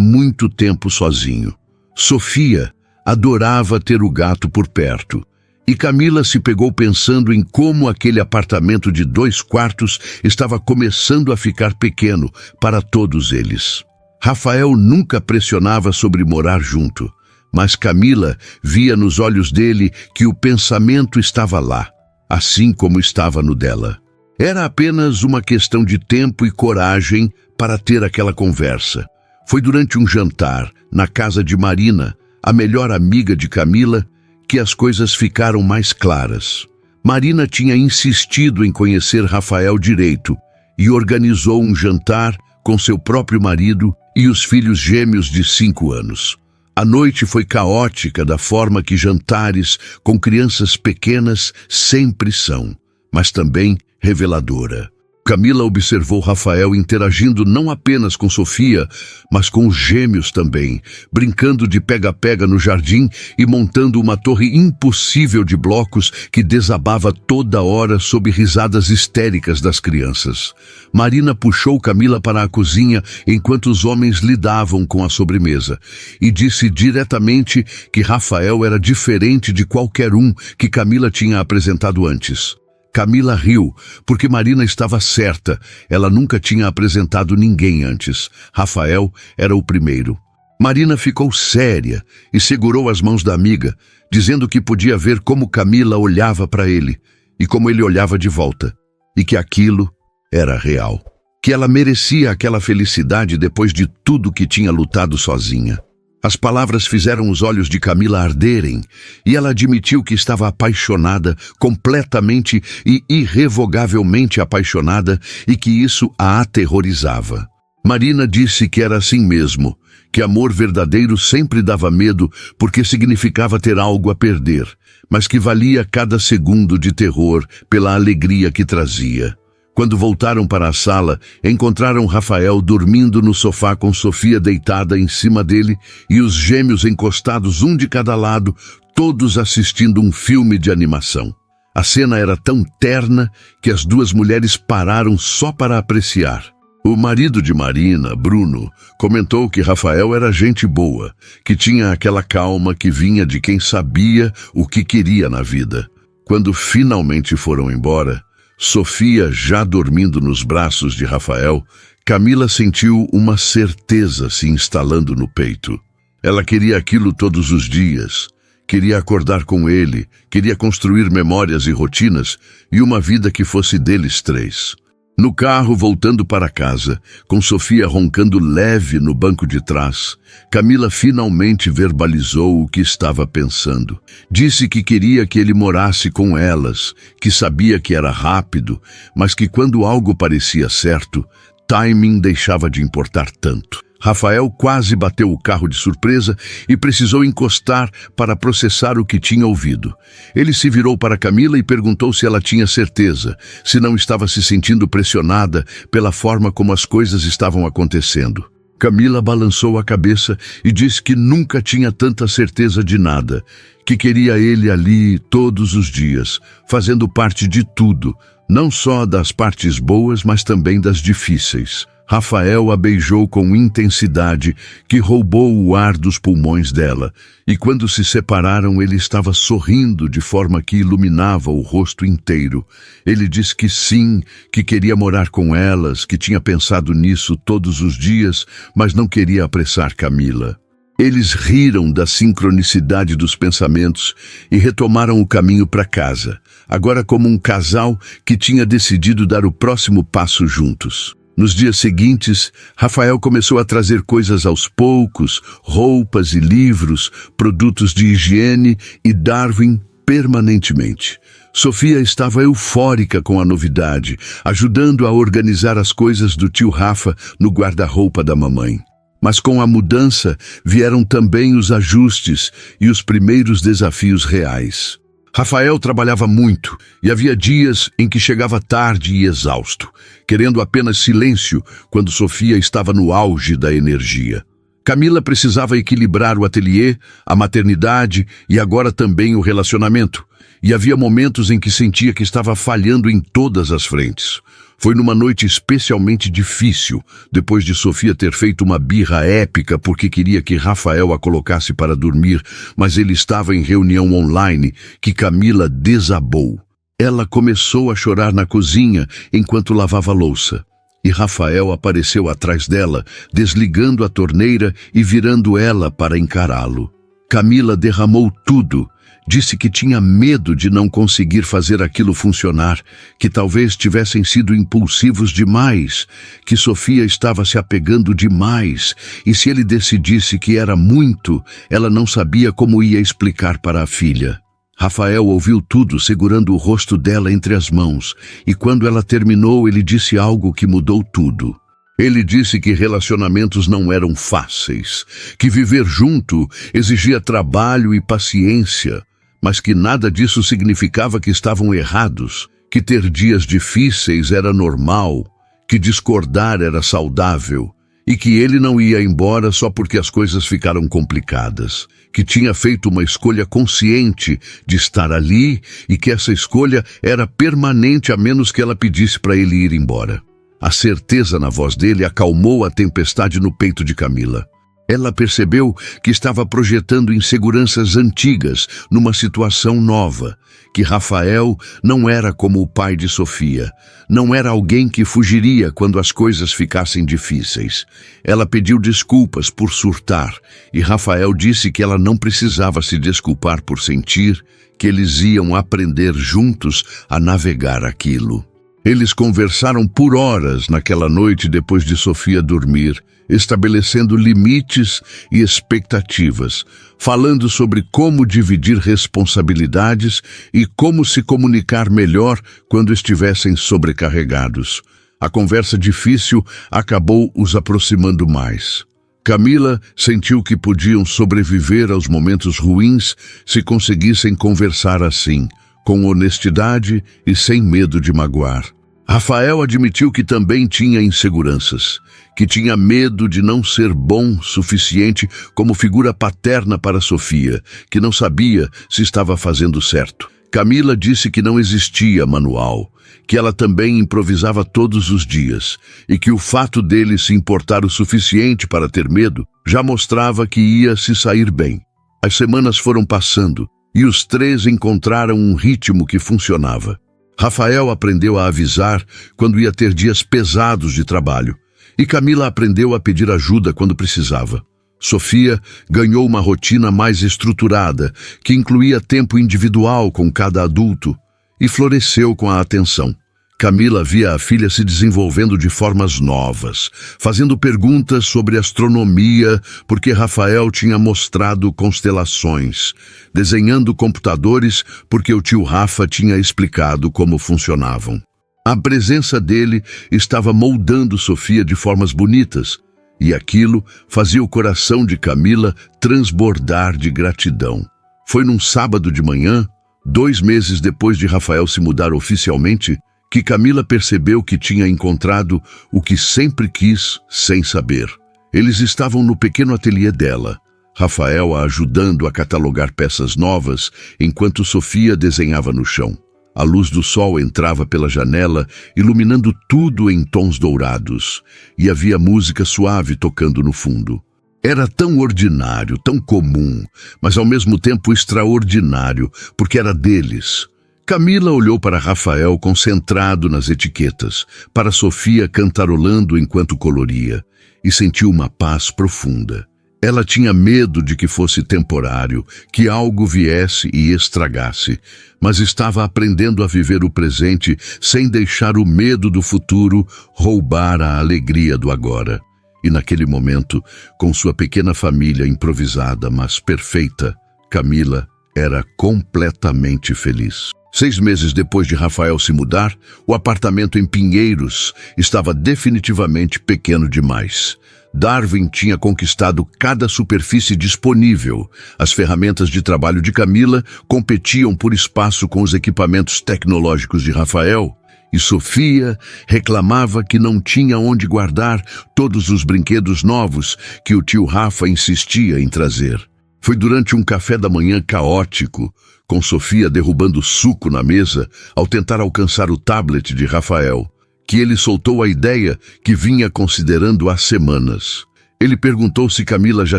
muito tempo sozinho. Sofia adorava ter o gato por perto, e Camila se pegou pensando em como aquele apartamento de 2 quartos estava começando a ficar pequeno para todos eles. Rafael nunca pressionava sobre morar junto, mas Camila via nos olhos dele que o pensamento estava lá, assim como estava no dela. Era apenas uma questão de tempo e coragem para ter aquela conversa. Foi durante um jantar, na casa de Marina, a melhor amiga de Camila, que as coisas ficaram mais claras. Marina tinha insistido em conhecer Rafael direito e organizou um jantar com seu próprio marido e os filhos gêmeos de 5 anos. A noite foi caótica da forma que jantares com crianças pequenas sempre são, mas também reveladora. Camila observou Rafael interagindo não apenas com Sofia, mas com os gêmeos também, brincando de pega-pega no jardim e montando uma torre impossível de blocos que desabava toda hora sob risadas histéricas das crianças. Marina puxou Camila para a cozinha enquanto os homens lidavam com a sobremesa e disse diretamente que Rafael era diferente de qualquer um que Camila tinha apresentado antes. Camila riu, porque Marina estava certa. Ela nunca tinha apresentado ninguém antes. Rafael era o primeiro. Marina ficou séria e segurou as mãos da amiga, dizendo que podia ver como Camila olhava para ele e como ele olhava de volta, e que aquilo era real. Que ela merecia aquela felicidade depois de tudo que tinha lutado sozinha. As palavras fizeram os olhos de Camila arderem, e ela admitiu que estava apaixonada, completamente e irrevogavelmente apaixonada, e que isso a aterrorizava. Marina disse que era assim mesmo, que amor verdadeiro sempre dava medo porque significava ter algo a perder, mas que valia cada segundo de terror pela alegria que trazia. Quando voltaram para a sala, encontraram Rafael dormindo no sofá com Sofia deitada em cima dele e os gêmeos encostados um de cada lado, todos assistindo um filme de animação. A cena era tão terna que as 2 mulheres pararam só para apreciar. O marido de Marina, Bruno, comentou que Rafael era gente boa, que tinha aquela calma que vinha de quem sabia o que queria na vida. Quando finalmente foram embora, Sofia já dormindo nos braços de Rafael, Camila sentiu uma certeza se instalando no peito. Ela queria aquilo todos os dias, queria acordar com ele, queria construir memórias e rotinas e uma vida que fosse deles 3. No carro, voltando para casa, com Sofia roncando leve no banco de trás, Camila finalmente verbalizou o que estava pensando. Disse que queria que ele morasse com elas, que sabia que era rápido, mas que quando algo parecia certo, timing deixava de importar tanto. Rafael quase bateu o carro de surpresa e precisou encostar para processar o que tinha ouvido. Ele se virou para Camila e perguntou se ela tinha certeza, se não estava se sentindo pressionada pela forma como as coisas estavam acontecendo. Camila balançou a cabeça e disse que nunca tinha tanta certeza de nada, que queria ele ali todos os dias, fazendo parte de tudo, não só das partes boas, mas também das difíceis. Rafael a beijou com intensidade que roubou o ar dos pulmões dela, e quando se separaram ele estava sorrindo de forma que iluminava o rosto inteiro. Ele disse que sim, que queria morar com elas, que tinha pensado nisso todos os dias, mas não queria apressar Camila. Eles riram da sincronicidade dos pensamentos e retomaram o caminho para casa, agora como um casal que tinha decidido dar o próximo passo juntos. Nos dias seguintes, Rafael começou a trazer coisas aos poucos, roupas e livros, produtos de higiene e Darwin permanentemente. Sofia estava eufórica com a novidade, ajudando a organizar as coisas do tio Rafa no guarda-roupa da mamãe. Mas com a mudança vieram também os ajustes e os primeiros desafios reais. Rafael trabalhava muito e havia dias em que chegava tarde e exausto, querendo apenas silêncio quando Sofia estava no auge da energia. Camila precisava equilibrar o ateliê, a maternidade e agora também o relacionamento. E havia momentos em que sentia que estava falhando em todas as frentes. Foi numa noite especialmente difícil, depois de Sofia ter feito uma birra épica porque queria que Rafael a colocasse para dormir, mas ele estava em reunião online, que Camila desabou. Ela começou a chorar na cozinha enquanto lavava a louça. E Rafael apareceu atrás dela, desligando a torneira e virando ela para encará-lo. Camila derramou tudo. Disse que tinha medo de não conseguir fazer aquilo funcionar, que talvez tivessem sido impulsivos demais, que Sofia estava se apegando demais, e se ele decidisse que era muito, ela não sabia como ia explicar para a filha. Rafael ouviu tudo segurando o rosto dela entre as mãos, e quando ela terminou, ele disse algo que mudou tudo. Ele disse que relacionamentos não eram fáceis, que viver junto exigia trabalho e paciência, mas que nada disso significava que estavam errados, que ter dias difíceis era normal, que discordar era saudável, e que ele não ia embora só porque as coisas ficaram complicadas, que tinha feito uma escolha consciente de estar ali e que essa escolha era permanente a menos que ela pedisse para ele ir embora. A certeza na voz dele acalmou a tempestade no peito de Camila. Ela percebeu que estava projetando inseguranças antigas numa situação nova, que Rafael não era como o pai de Sofia, não era alguém que fugiria quando as coisas ficassem difíceis. Ela pediu desculpas por surtar, e Rafael disse que ela não precisava se desculpar por sentir, que eles iam aprender juntos a navegar aquilo. Eles conversaram por horas naquela noite depois de Sofia dormir, estabelecendo limites e expectativas, falando sobre como dividir responsabilidades e como se comunicar melhor quando estivessem sobrecarregados. A conversa difícil acabou os aproximando mais. Camila sentiu que podiam sobreviver aos momentos ruins se conseguissem conversar assim, com honestidade e sem medo de magoar. Rafael admitiu que também tinha inseguranças, que tinha medo de não ser bom suficiente como figura paterna para Sofia, que não sabia se estava fazendo certo. Camila disse que não existia manual, que ela também improvisava todos os dias, e que o fato dele se importar o suficiente para ter medo já mostrava que ia se sair bem. As semanas foram passando, e os três encontraram um ritmo que funcionava. Rafael aprendeu a avisar quando ia ter dias pesados de trabalho, e Camila aprendeu a pedir ajuda quando precisava. Sofia ganhou uma rotina mais estruturada, que incluía tempo individual com cada adulto, e floresceu com a atenção. Camila via a filha se desenvolvendo de formas novas, fazendo perguntas sobre astronomia, porque Rafael tinha mostrado constelações, desenhando computadores, porque o tio Rafa tinha explicado como funcionavam. A presença dele estava moldando Sofia de formas bonitas, e aquilo fazia o coração de Camila transbordar de gratidão. Foi num sábado de manhã, 2 meses depois de Rafael se mudar oficialmente, que Camila percebeu que tinha encontrado o que sempre quis sem saber. Eles estavam no pequeno ateliê dela, Rafael a ajudando a catalogar peças novas, enquanto Sofia desenhava no chão. A luz do sol entrava pela janela, iluminando tudo em tons dourados, e havia música suave tocando no fundo. Era tão ordinário, tão comum, mas ao mesmo tempo extraordinário, porque era deles. Camila olhou para Rafael concentrado nas etiquetas, para Sofia cantarolando enquanto coloria, e sentiu uma paz profunda. Ela tinha medo de que fosse temporário, que algo viesse e estragasse, mas estava aprendendo a viver o presente sem deixar o medo do futuro roubar a alegria do agora. E naquele momento, com sua pequena família improvisada, mas perfeita, Camila era completamente feliz. 6 meses depois de Rafael se mudar, o apartamento em Pinheiros estava definitivamente pequeno demais. Darwin tinha conquistado cada superfície disponível. As ferramentas de trabalho de Camila competiam por espaço com os equipamentos tecnológicos de Rafael, e Sofia reclamava que não tinha onde guardar todos os brinquedos novos que o tio Rafa insistia em trazer. Foi durante um café da manhã caótico, com Sofia derrubando suco na mesa ao tentar alcançar o tablet de Rafael, que ele soltou a ideia que vinha considerando há semanas. Ele perguntou se Camila já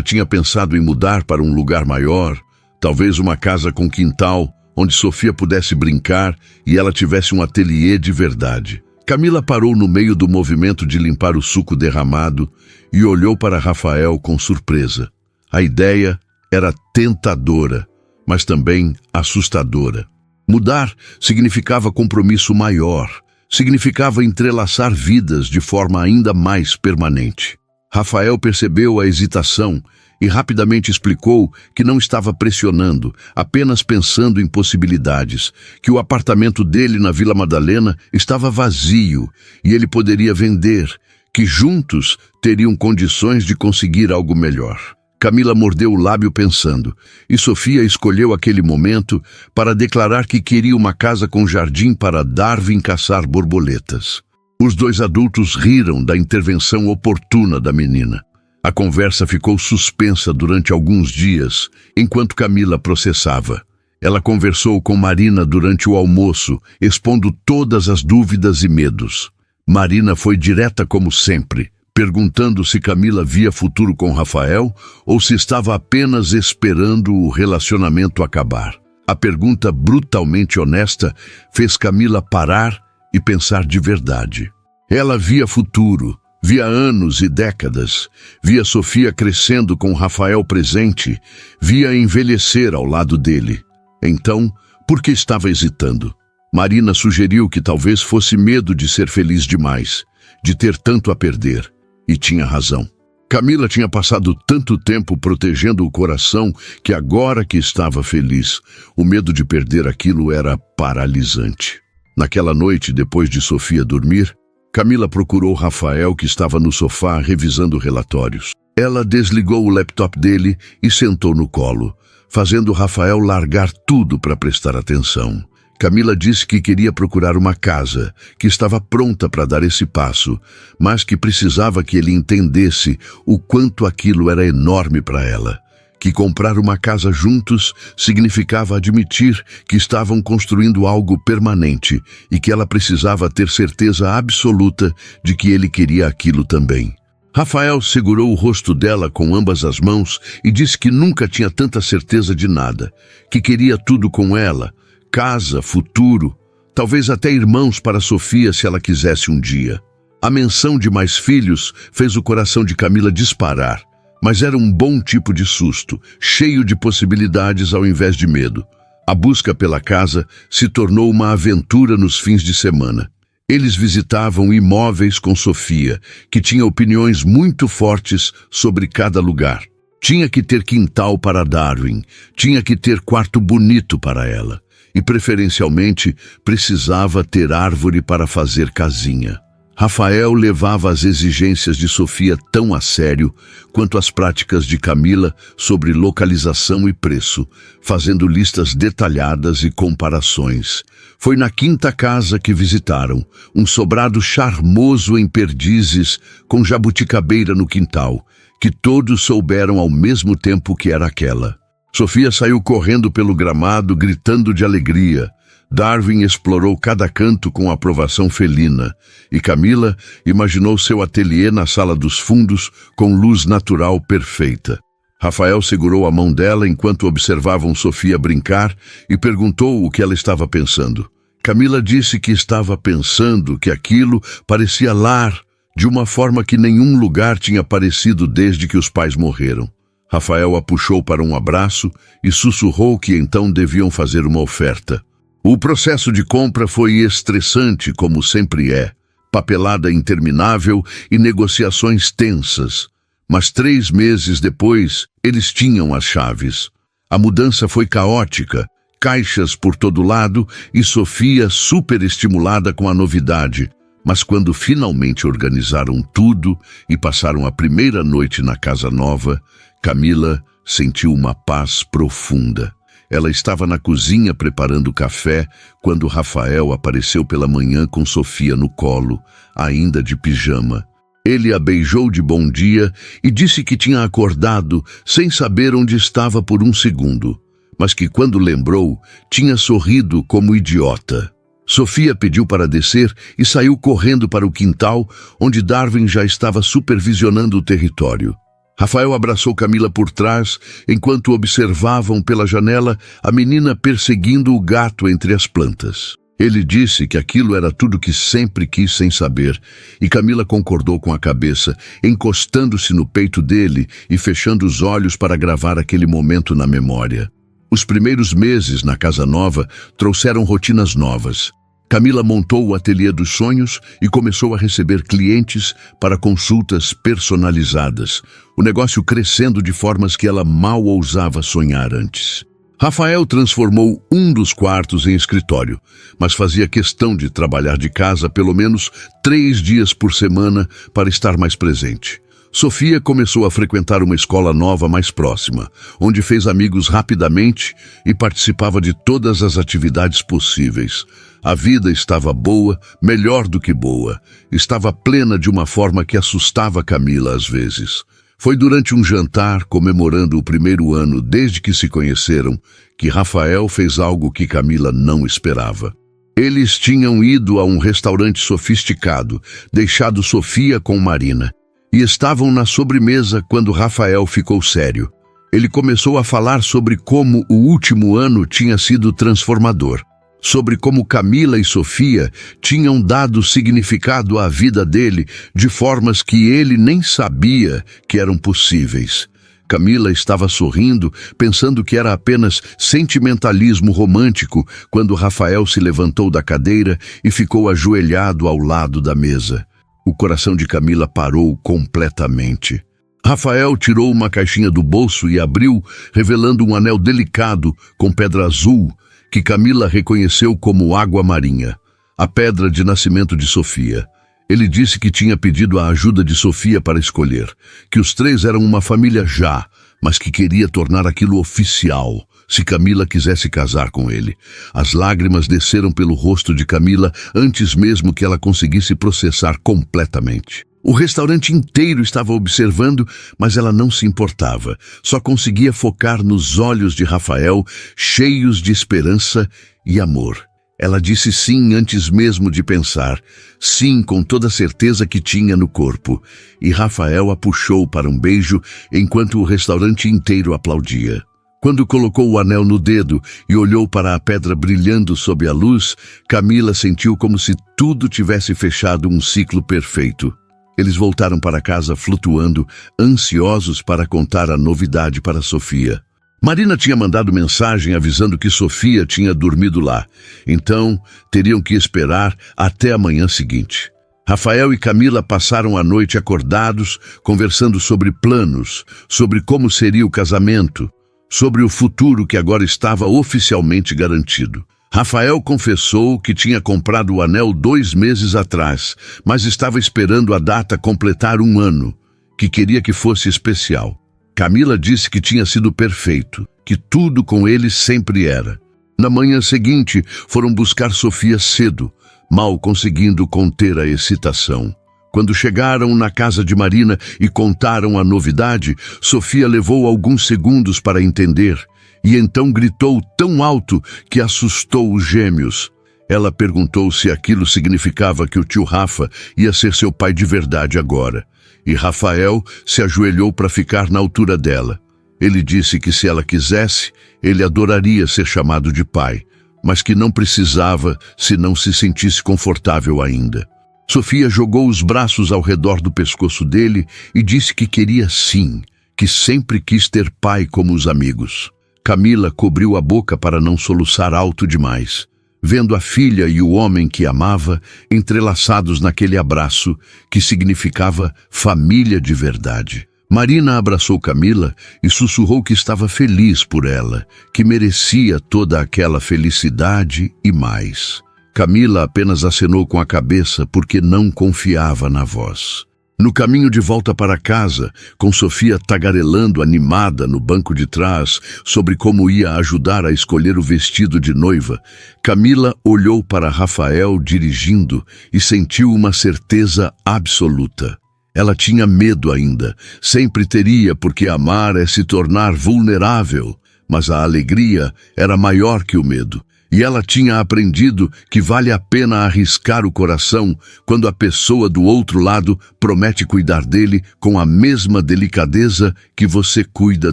tinha pensado em mudar para um lugar maior, talvez uma casa com quintal, onde Sofia pudesse brincar e ela tivesse um ateliê de verdade. Camila parou no meio do movimento de limpar o suco derramado e olhou para Rafael com surpresa. A ideia era tentadora, mas também assustadora. Mudar significava compromisso maior, significava entrelaçar vidas de forma ainda mais permanente. Rafael percebeu a hesitação e rapidamente explicou que não estava pressionando, apenas pensando em possibilidades, que o apartamento dele na Vila Madalena estava vazio e ele poderia vender, que juntos teriam condições de conseguir algo melhor. Camila mordeu o lábio pensando, e Sofia escolheu aquele momento para declarar que queria uma casa com jardim para Darwin caçar borboletas. Os 2 adultos riram da intervenção oportuna da menina. A conversa ficou suspensa durante alguns dias, enquanto Camila processava. Ela conversou com Marina durante o almoço, expondo todas as dúvidas e medos. Marina foi direta como sempre, perguntando se Camila via futuro com Rafael ou se estava apenas esperando o relacionamento acabar. A pergunta brutalmente honesta fez Camila parar e pensar de verdade. Ela via futuro, via anos e décadas, via Sofia crescendo com Rafael presente, via envelhecer ao lado dele. Então, por que estava hesitando? Marina sugeriu que talvez fosse medo de ser feliz demais, de ter tanto a perder. E tinha razão. Camila tinha passado tanto tempo protegendo o coração que agora que estava feliz, o medo de perder aquilo era paralisante. Naquela noite, depois de Sofia dormir, Camila procurou Rafael, que estava no sofá revisando relatórios. Ela desligou o laptop dele e sentou no colo, fazendo Rafael largar tudo para prestar atenção. Camila disse que queria procurar uma casa, que estava pronta para dar esse passo, mas que precisava que ele entendesse o quanto aquilo era enorme para ela. Que comprar uma casa juntos significava admitir que estavam construindo algo permanente e que ela precisava ter certeza absoluta de que ele queria aquilo também. Rafael segurou o rosto dela com ambas as mãos e disse que nunca tinha tanta certeza de nada, que queria tudo com ela. Casa, futuro, talvez até irmãos para Sofia se ela quisesse um dia. A menção de mais filhos fez o coração de Camila disparar, mas era um bom tipo de susto, cheio de possibilidades ao invés de medo. A busca pela casa se tornou uma aventura nos fins de semana. Eles visitavam imóveis com Sofia, que tinha opiniões muito fortes sobre cada lugar. Tinha que ter quintal para Darwin, tinha que ter quarto bonito para ela. E, preferencialmente, precisava ter árvore para fazer casinha. Rafael levava as exigências de Sofia tão a sério quanto as práticas de Camila sobre localização e preço, fazendo listas detalhadas e comparações. Foi na 5ª casa que visitaram, um sobrado charmoso em Perdizes, com jabuticabeira no quintal, que todos souberam ao mesmo tempo que era aquela. Sofia saiu correndo pelo gramado, gritando de alegria. Darwin explorou cada canto com aprovação felina, e Camila imaginou seu ateliê na sala dos fundos com luz natural perfeita. Rafael segurou a mão dela enquanto observavam Sofia brincar e perguntou o que ela estava pensando. Camila disse que estava pensando que aquilo parecia lar, de uma forma que nenhum lugar tinha parecido desde que os pais morreram. Rafael a puxou para um abraço e sussurrou que então deviam fazer uma oferta. O processo de compra foi estressante, como sempre é, papelada interminável e negociações tensas. Mas 3 meses depois, eles tinham as chaves. A mudança foi caótica. caixas por todo lado e Sofia superestimulada com a novidade. Mas quando finalmente organizaram tudo e passaram a primeira noite na casa nova, Camila sentiu uma paz profunda. Ela estava na cozinha preparando café quando Rafael apareceu pela manhã com Sofia no colo, ainda de pijama. Ele a beijou de bom dia e disse que tinha acordado sem saber onde estava por um segundo, mas que quando lembrou, tinha sorrido como idiota. Sofia pediu para descer e saiu correndo para o quintal, onde Darwin já estava supervisionando o território. Rafael abraçou Camila por trás, enquanto observavam pela janela a menina perseguindo o gato entre as plantas. Ele disse que aquilo era tudo que sempre quis sem saber, e Camila concordou com a cabeça, encostando-se no peito dele e fechando os olhos para gravar aquele momento na memória. Os primeiros meses na casa nova trouxeram rotinas novas. Camila montou o ateliê dos sonhos e começou a receber clientes para consultas personalizadas, o negócio crescendo de formas que ela mal ousava sonhar antes. Rafael transformou um dos quartos em escritório, mas fazia questão de trabalhar de casa pelo menos 3 dias por semana para estar mais presente. Sofia começou a frequentar uma escola nova mais próxima, onde fez amigos rapidamente e participava de todas as atividades possíveis. A vida estava boa, melhor do que boa. Estava plena de uma forma que assustava Camila às vezes. Foi durante um jantar, comemorando o primeiro ano desde que se conheceram, que Rafael fez algo que Camila não esperava. Eles tinham ido a um restaurante sofisticado, deixado Sofia com Marina, e estavam na sobremesa quando Rafael ficou sério. Ele começou a falar sobre como o último ano tinha sido transformador, sobre como Camila e Sofia tinham dado significado à vida dele de formas que ele nem sabia que eram possíveis. Camila estava sorrindo, pensando que era apenas sentimentalismo romântico, quando Rafael se levantou da cadeira e ficou ajoelhado ao lado da mesa. O coração de Camila parou completamente. Rafael tirou uma caixinha do bolso e abriu, revelando um anel delicado com pedra azul, que Camila reconheceu como água marinha, a pedra de nascimento de Sofia. Ele disse que tinha pedido a ajuda de Sofia para escolher, que os 3 eram uma família já, mas que queria tornar aquilo oficial, se Camila quisesse casar com ele. As lágrimas desceram pelo rosto de Camila antes mesmo que ela conseguisse processar completamente. O restaurante inteiro estava observando, mas ela não se importava. Só conseguia focar nos olhos de Rafael, cheios de esperança e amor. Ela disse sim antes mesmo de pensar, sim com toda a certeza que tinha no corpo, e Rafael a puxou para um beijo enquanto o restaurante inteiro aplaudia. Quando colocou o anel no dedo e olhou para a pedra brilhando sob a luz, Camila sentiu como se tudo tivesse fechado um ciclo perfeito. Eles voltaram para casa flutuando, ansiosos para contar a novidade para Sofia. Marina tinha mandado mensagem avisando que Sofia tinha dormido lá, então teriam que esperar até a manhã seguinte. Rafael e Camila passaram a noite acordados, conversando sobre planos, sobre como seria o casamento, sobre o futuro que agora estava oficialmente garantido. Rafael confessou que tinha comprado o anel 2 meses atrás, mas estava esperando a data completar 1 ano, que queria que fosse especial. Camila disse que tinha sido perfeito, que tudo com ele sempre era. Na manhã seguinte, foram buscar Sofia cedo, mal conseguindo conter a excitação. Quando chegaram na casa de Marina e contaram a novidade, Sofia levou alguns segundos para entender, e então gritou tão alto que assustou os gêmeos. Ela perguntou se aquilo significava que o tio Rafa ia ser seu pai de verdade agora. E Rafael se ajoelhou para ficar na altura dela. Ele disse que se ela quisesse, ele adoraria ser chamado de pai, mas que não precisava se não se sentisse confortável ainda. Sofia jogou os braços ao redor do pescoço dele e disse que queria sim, que sempre quis ter pai como os amigos. Camila cobriu a boca para não soluçar alto demais, vendo a filha e o homem que amava entrelaçados naquele abraço que significava família de verdade. Marina abraçou Camila e sussurrou que estava feliz por ela, que merecia toda aquela felicidade e mais. Camila apenas acenou com a cabeça porque não confiava na voz. No caminho de volta para casa, com Sofia tagarelando animada no banco de trás sobre como ia ajudar a escolher o vestido de noiva, Camila olhou para Rafael dirigindo e sentiu uma certeza absoluta. Ela tinha medo ainda, sempre teria, porque amar é se tornar vulnerável, mas a alegria era maior que o medo. E ela tinha aprendido que vale a pena arriscar o coração quando a pessoa do outro lado promete cuidar dele com a mesma delicadeza que você cuida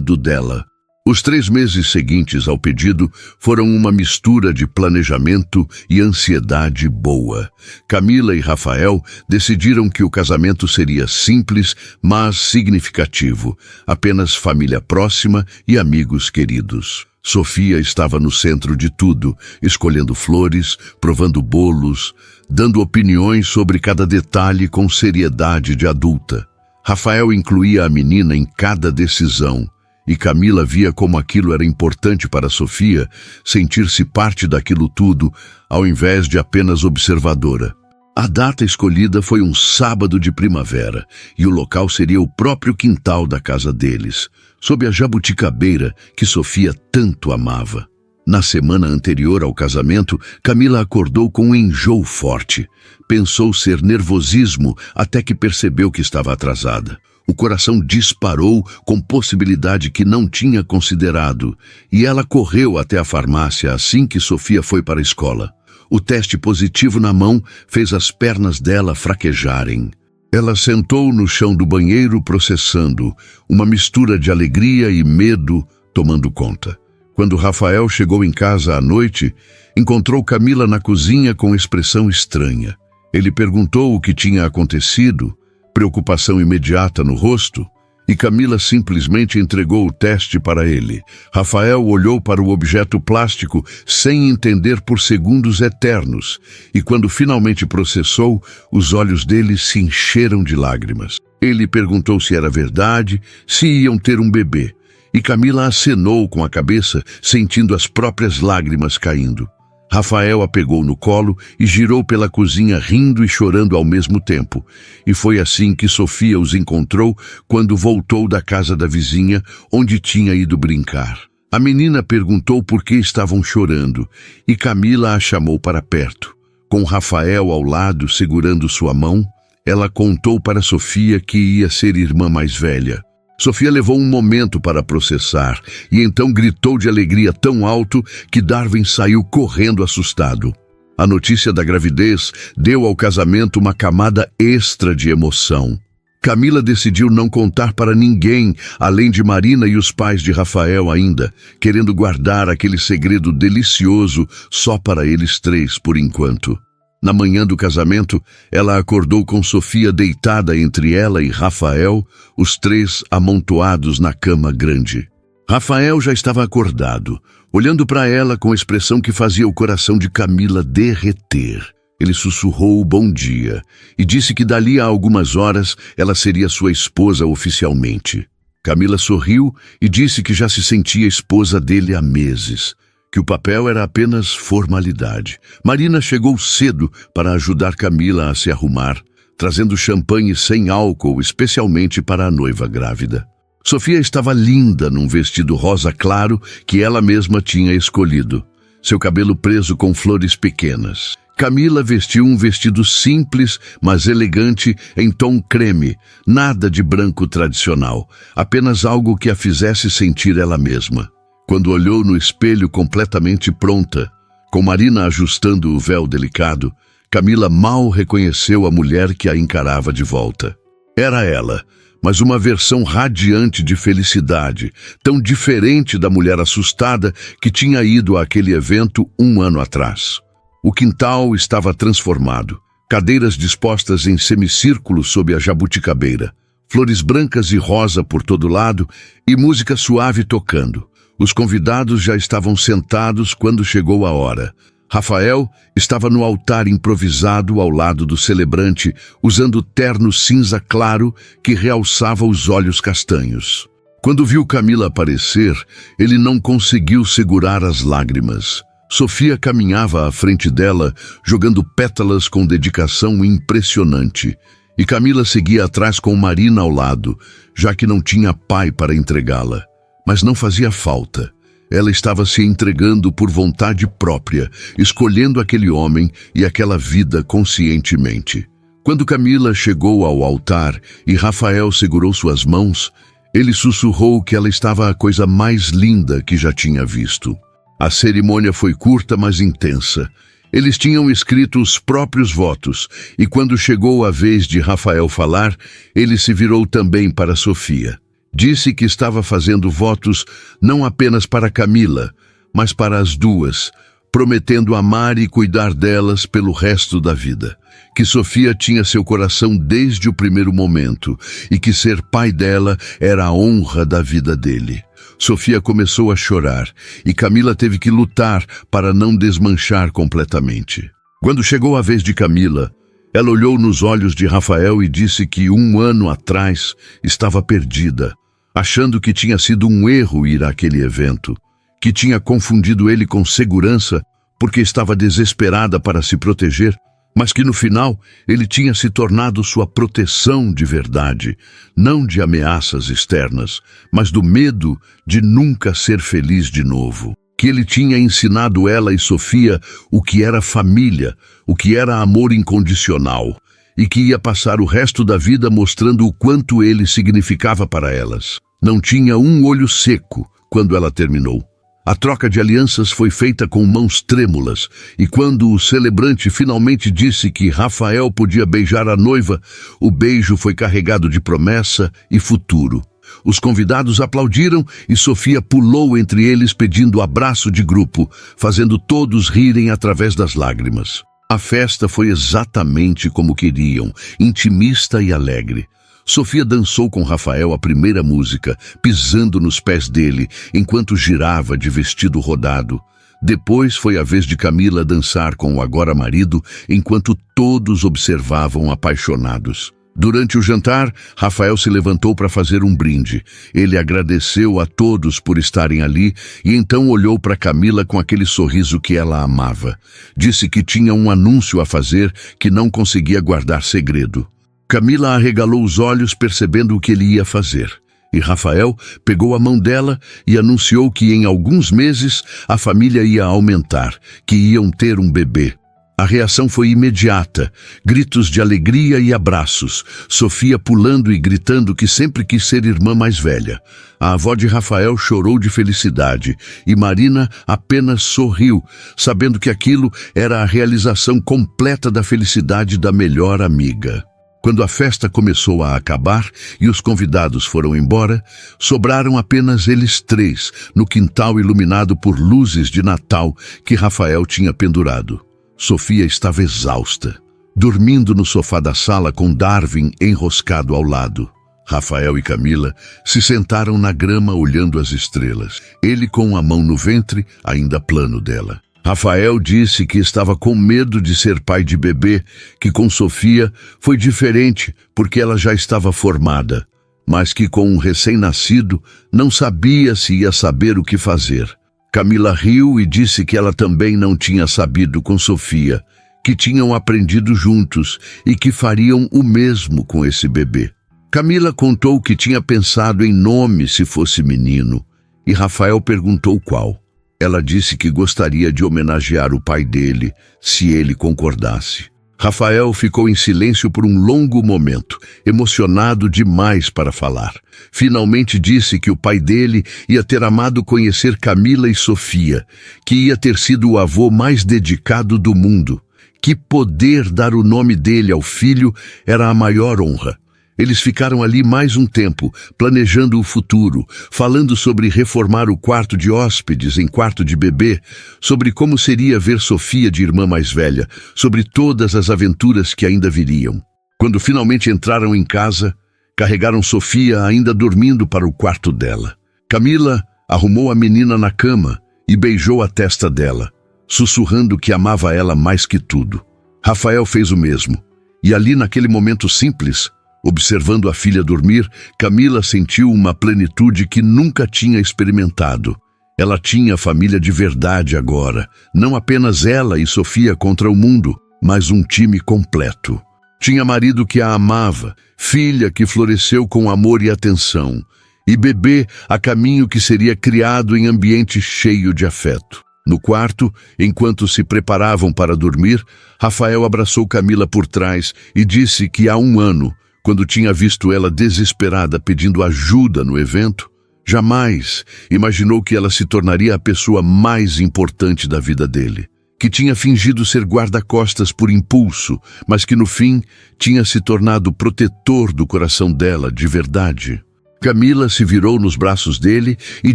do dela. Os 3 meses seguintes ao pedido foram uma mistura de planejamento e ansiedade boa. Camila e Rafael decidiram que o casamento seria simples, mas significativo, apenas família próxima e amigos queridos. Sofia estava no centro de tudo, escolhendo flores, provando bolos, dando opiniões sobre cada detalhe com seriedade de adulta. Rafael incluía a menina em cada decisão, e Camila via como aquilo era importante para Sofia sentir-se parte daquilo tudo, ao invés de apenas observadora. A data escolhida foi um sábado de primavera, e o local seria o próprio quintal da casa deles, sob a jabuticabeira que Sofia tanto amava. Na semana anterior ao casamento, Camila acordou com um enjoo forte. Pensou ser nervosismo até que percebeu que estava atrasada. O coração disparou com possibilidade que não tinha considerado, e ela correu até a farmácia assim que Sofia foi para a escola. O teste positivo na mão fez as pernas dela fraquejarem. Ela sentou no chão do banheiro processando, uma mistura de alegria e medo tomando conta. Quando Rafael chegou em casa à noite, encontrou Camila na cozinha com expressão estranha. Ele perguntou o que tinha acontecido, preocupação imediata no rosto, e Camila simplesmente entregou o teste para ele. Rafael olhou para o objeto plástico sem entender por segundos eternos, e quando finalmente processou, os olhos dele se encheram de lágrimas. Ele perguntou se era verdade, se iam ter um bebê, e Camila acenou com a cabeça, sentindo as próprias lágrimas caindo. Rafael a pegou no colo e girou pela cozinha rindo e chorando ao mesmo tempo. E foi assim que Sofia os encontrou quando voltou da casa da vizinha, onde tinha ido brincar. A menina perguntou por que estavam chorando, e Camila a chamou para perto. Com Rafael ao lado, segurando sua mão, ela contou para Sofia que ia ser irmã mais velha. Sofia levou um momento para processar e então gritou de alegria tão alto que Darwin saiu correndo assustado. A notícia da gravidez deu ao casamento uma camada extra de emoção. Camila decidiu não contar para ninguém, além de Marina e os pais de Rafael ainda, querendo guardar aquele segredo delicioso só para eles 3 por enquanto. Na manhã do casamento, ela acordou com Sofia deitada entre ela e Rafael, os 3 amontoados na cama grande. Rafael já estava acordado, olhando para ela com expressão que fazia o coração de Camila derreter. Ele sussurrou o bom dia e disse que dali a algumas horas ela seria sua esposa oficialmente. Camila sorriu e disse que já se sentia esposa dele há meses, que o papel era apenas formalidade. Marina chegou cedo para ajudar Camila a se arrumar, trazendo champanhe sem álcool, especialmente para a noiva grávida. Sofia estava linda num vestido rosa claro que ela mesma tinha escolhido, seu cabelo preso com flores pequenas. Camila vestiu um vestido simples, mas elegante, em tom creme, nada de branco tradicional, apenas algo que a fizesse sentir ela mesma. Quando olhou no espelho completamente pronta, com Marina ajustando o véu delicado, Camila mal reconheceu a mulher que a encarava de volta. Era ela, mas uma versão radiante de felicidade, tão diferente da mulher assustada que tinha ido àquele evento 1 ano atrás. O quintal estava transformado, cadeiras dispostas em semicírculo sob a jabuticabeira, flores brancas e rosa por todo lado e música suave tocando. Os convidados já estavam sentados quando chegou a hora. Rafael estava no altar improvisado ao lado do celebrante, usando terno cinza claro que realçava os olhos castanhos. Quando viu Camila aparecer, ele não conseguiu segurar as lágrimas. Sofia caminhava à frente dela, jogando pétalas com dedicação impressionante. E Camila seguia atrás com Marina ao lado, já que não tinha pai para entregá-la. Mas não fazia falta. Ela estava se entregando por vontade própria, escolhendo aquele homem e aquela vida conscientemente. Quando Camila chegou ao altar e Rafael segurou suas mãos, ele sussurrou que ela estava a coisa mais linda que já tinha visto. A cerimônia foi curta, mas intensa. Eles tinham escrito os próprios votos, e quando chegou a vez de Rafael falar, ele se virou também para Sofia. Disse que estava fazendo votos não apenas para Camila, mas para as duas, prometendo amar e cuidar delas pelo resto da vida. Que Sofia tinha seu coração desde o primeiro momento e que ser pai dela era a honra da vida dele. Sofia começou a chorar e Camila teve que lutar para não desmanchar completamente. Quando chegou a vez de Camila, ela olhou nos olhos de Rafael e disse que 1 ano atrás estava perdida, achando que tinha sido um erro ir àquele evento, que tinha confundido ele com segurança porque estava desesperada para se proteger, mas que no final ele tinha se tornado sua proteção de verdade, não de ameaças externas, mas do medo de nunca ser feliz de novo. Que ele tinha ensinado ela e Sofia o que era família, o que era amor incondicional, e que ia passar o resto da vida mostrando o quanto ele significava para elas. Não tinha um olho seco quando ela terminou. A troca de alianças foi feita com mãos trêmulas, e quando o celebrante finalmente disse que Rafael podia beijar a noiva, o beijo foi carregado de promessa e futuro. Os convidados aplaudiram e Sofia pulou entre eles pedindo abraço de grupo, fazendo todos rirem através das lágrimas. A festa foi exatamente como queriam, intimista e alegre. Sofia dançou com Rafael a primeira música, pisando nos pés dele, enquanto girava de vestido rodado. Depois foi a vez de Camila dançar com o agora marido, enquanto todos observavam apaixonados. Durante o jantar, Rafael se levantou para fazer um brinde. Ele agradeceu a todos por estarem ali e então olhou para Camila com aquele sorriso que ela amava. Disse que tinha um anúncio a fazer que não conseguia guardar segredo. Camila arregalou os olhos percebendo o que ele ia fazer. E Rafael pegou a mão dela e anunciou que em alguns meses a família ia aumentar, que iam ter um bebê. A reação foi imediata, gritos de alegria e abraços, Sofia pulando e gritando que sempre quis ser irmã mais velha. A avó de Rafael chorou de felicidade e Marina apenas sorriu, sabendo que aquilo era a realização completa da felicidade da melhor amiga. Quando a festa começou a acabar e os convidados foram embora, sobraram apenas eles 3 no quintal iluminado por luzes de Natal que Rafael tinha pendurado. Sofia estava exausta, dormindo no sofá da sala com Darwin enroscado ao lado. Rafael e Camila se sentaram na grama olhando as estrelas, ele com a mão no ventre, ainda plano dela. Rafael disse que estava com medo de ser pai de bebê, que com Sofia foi diferente porque ela já estava formada, mas que com um recém-nascido não sabia se ia saber o que fazer. Camila riu e disse que ela também não tinha sabido com Sofia, que tinham aprendido juntos e que fariam o mesmo com esse bebê. Camila contou que tinha pensado em nome se fosse menino, e Rafael perguntou qual. Ela disse que gostaria de homenagear o pai dele, se ele concordasse. Rafael ficou em silêncio por um longo momento, emocionado demais para falar. Finalmente disse que o pai dele ia ter amado conhecer Camila e Sofia, que ia ter sido o avô mais dedicado do mundo, que poder dar o nome dele ao filho era a maior honra. Eles ficaram ali mais um tempo, planejando o futuro, falando sobre reformar o quarto de hóspedes em quarto de bebê, sobre como seria ver Sofia de irmã mais velha, sobre todas as aventuras que ainda viriam. Quando finalmente entraram em casa, carregaram Sofia ainda dormindo para o quarto dela. Camila arrumou a menina na cama e beijou a testa dela. sussurrando que amava ela mais que tudo. Rafael fez o mesmo, e ali naquele momento simples, observando a filha dormir, Camila sentiu uma plenitude que nunca tinha experimentado. Ela tinha família de verdade agora, não apenas ela e Sofia contra o mundo, mas um time completo. Tinha marido que a amava, filha que floresceu com amor e atenção, e bebê a caminho que seria criado em ambiente cheio de afeto. No quarto, enquanto se preparavam para dormir, Rafael abraçou Camila por trás e disse que há 1 ano, quando tinha visto ela desesperada pedindo ajuda no evento, jamais imaginou que ela se tornaria a pessoa mais importante da vida dele. Que tinha fingido ser guarda-costas por impulso, mas que no fim tinha se tornado protetor do coração dela de verdade. Camila se virou nos braços dele e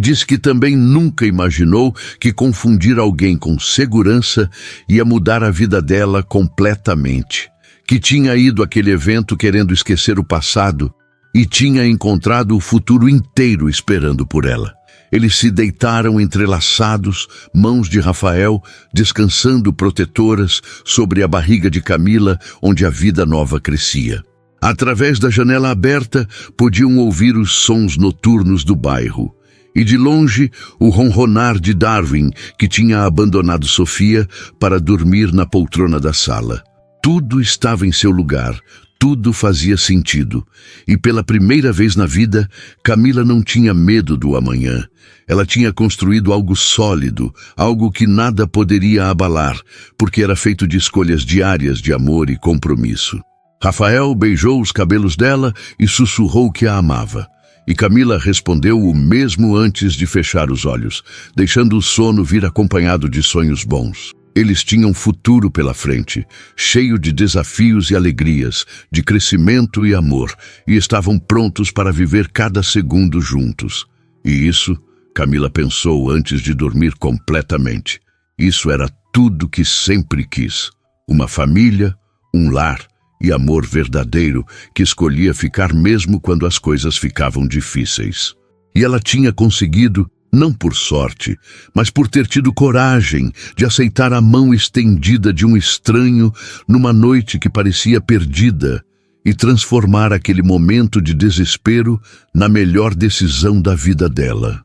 disse que também nunca imaginou que confundir alguém com segurança ia mudar a vida dela completamente. Que tinha ido àquele evento querendo esquecer o passado e tinha encontrado o futuro inteiro esperando por ela. Eles se deitaram entrelaçados, mãos de Rafael, descansando protetoras sobre a barriga de Camila, onde a vida nova crescia. Através da janela aberta, podiam ouvir os sons noturnos do bairro. E de longe, o ronronar de Darwin, que tinha abandonado Sofia para dormir na poltrona da sala. Tudo estava em seu lugar, tudo fazia sentido. E pela primeira vez na vida, Camila não tinha medo do amanhã. Ela tinha construído algo sólido, algo que nada poderia abalar, porque era feito de escolhas diárias de amor e compromisso. Rafael beijou os cabelos dela e sussurrou que a amava. E Camila respondeu o mesmo antes de fechar os olhos, deixando o sono vir acompanhado de sonhos bons. Eles tinham futuro pela frente, cheio de desafios e alegrias, de crescimento e amor, e estavam prontos para viver cada segundo juntos. E isso, Camila pensou antes de dormir completamente. Isso era tudo que sempre quis. Uma família, um lar e amor verdadeiro que escolhia ficar mesmo quando as coisas ficavam difíceis. E ela tinha conseguido, não por sorte, mas por ter tido coragem de aceitar a mão estendida de um estranho numa noite que parecia perdida e transformar aquele momento de desespero na melhor decisão da vida dela.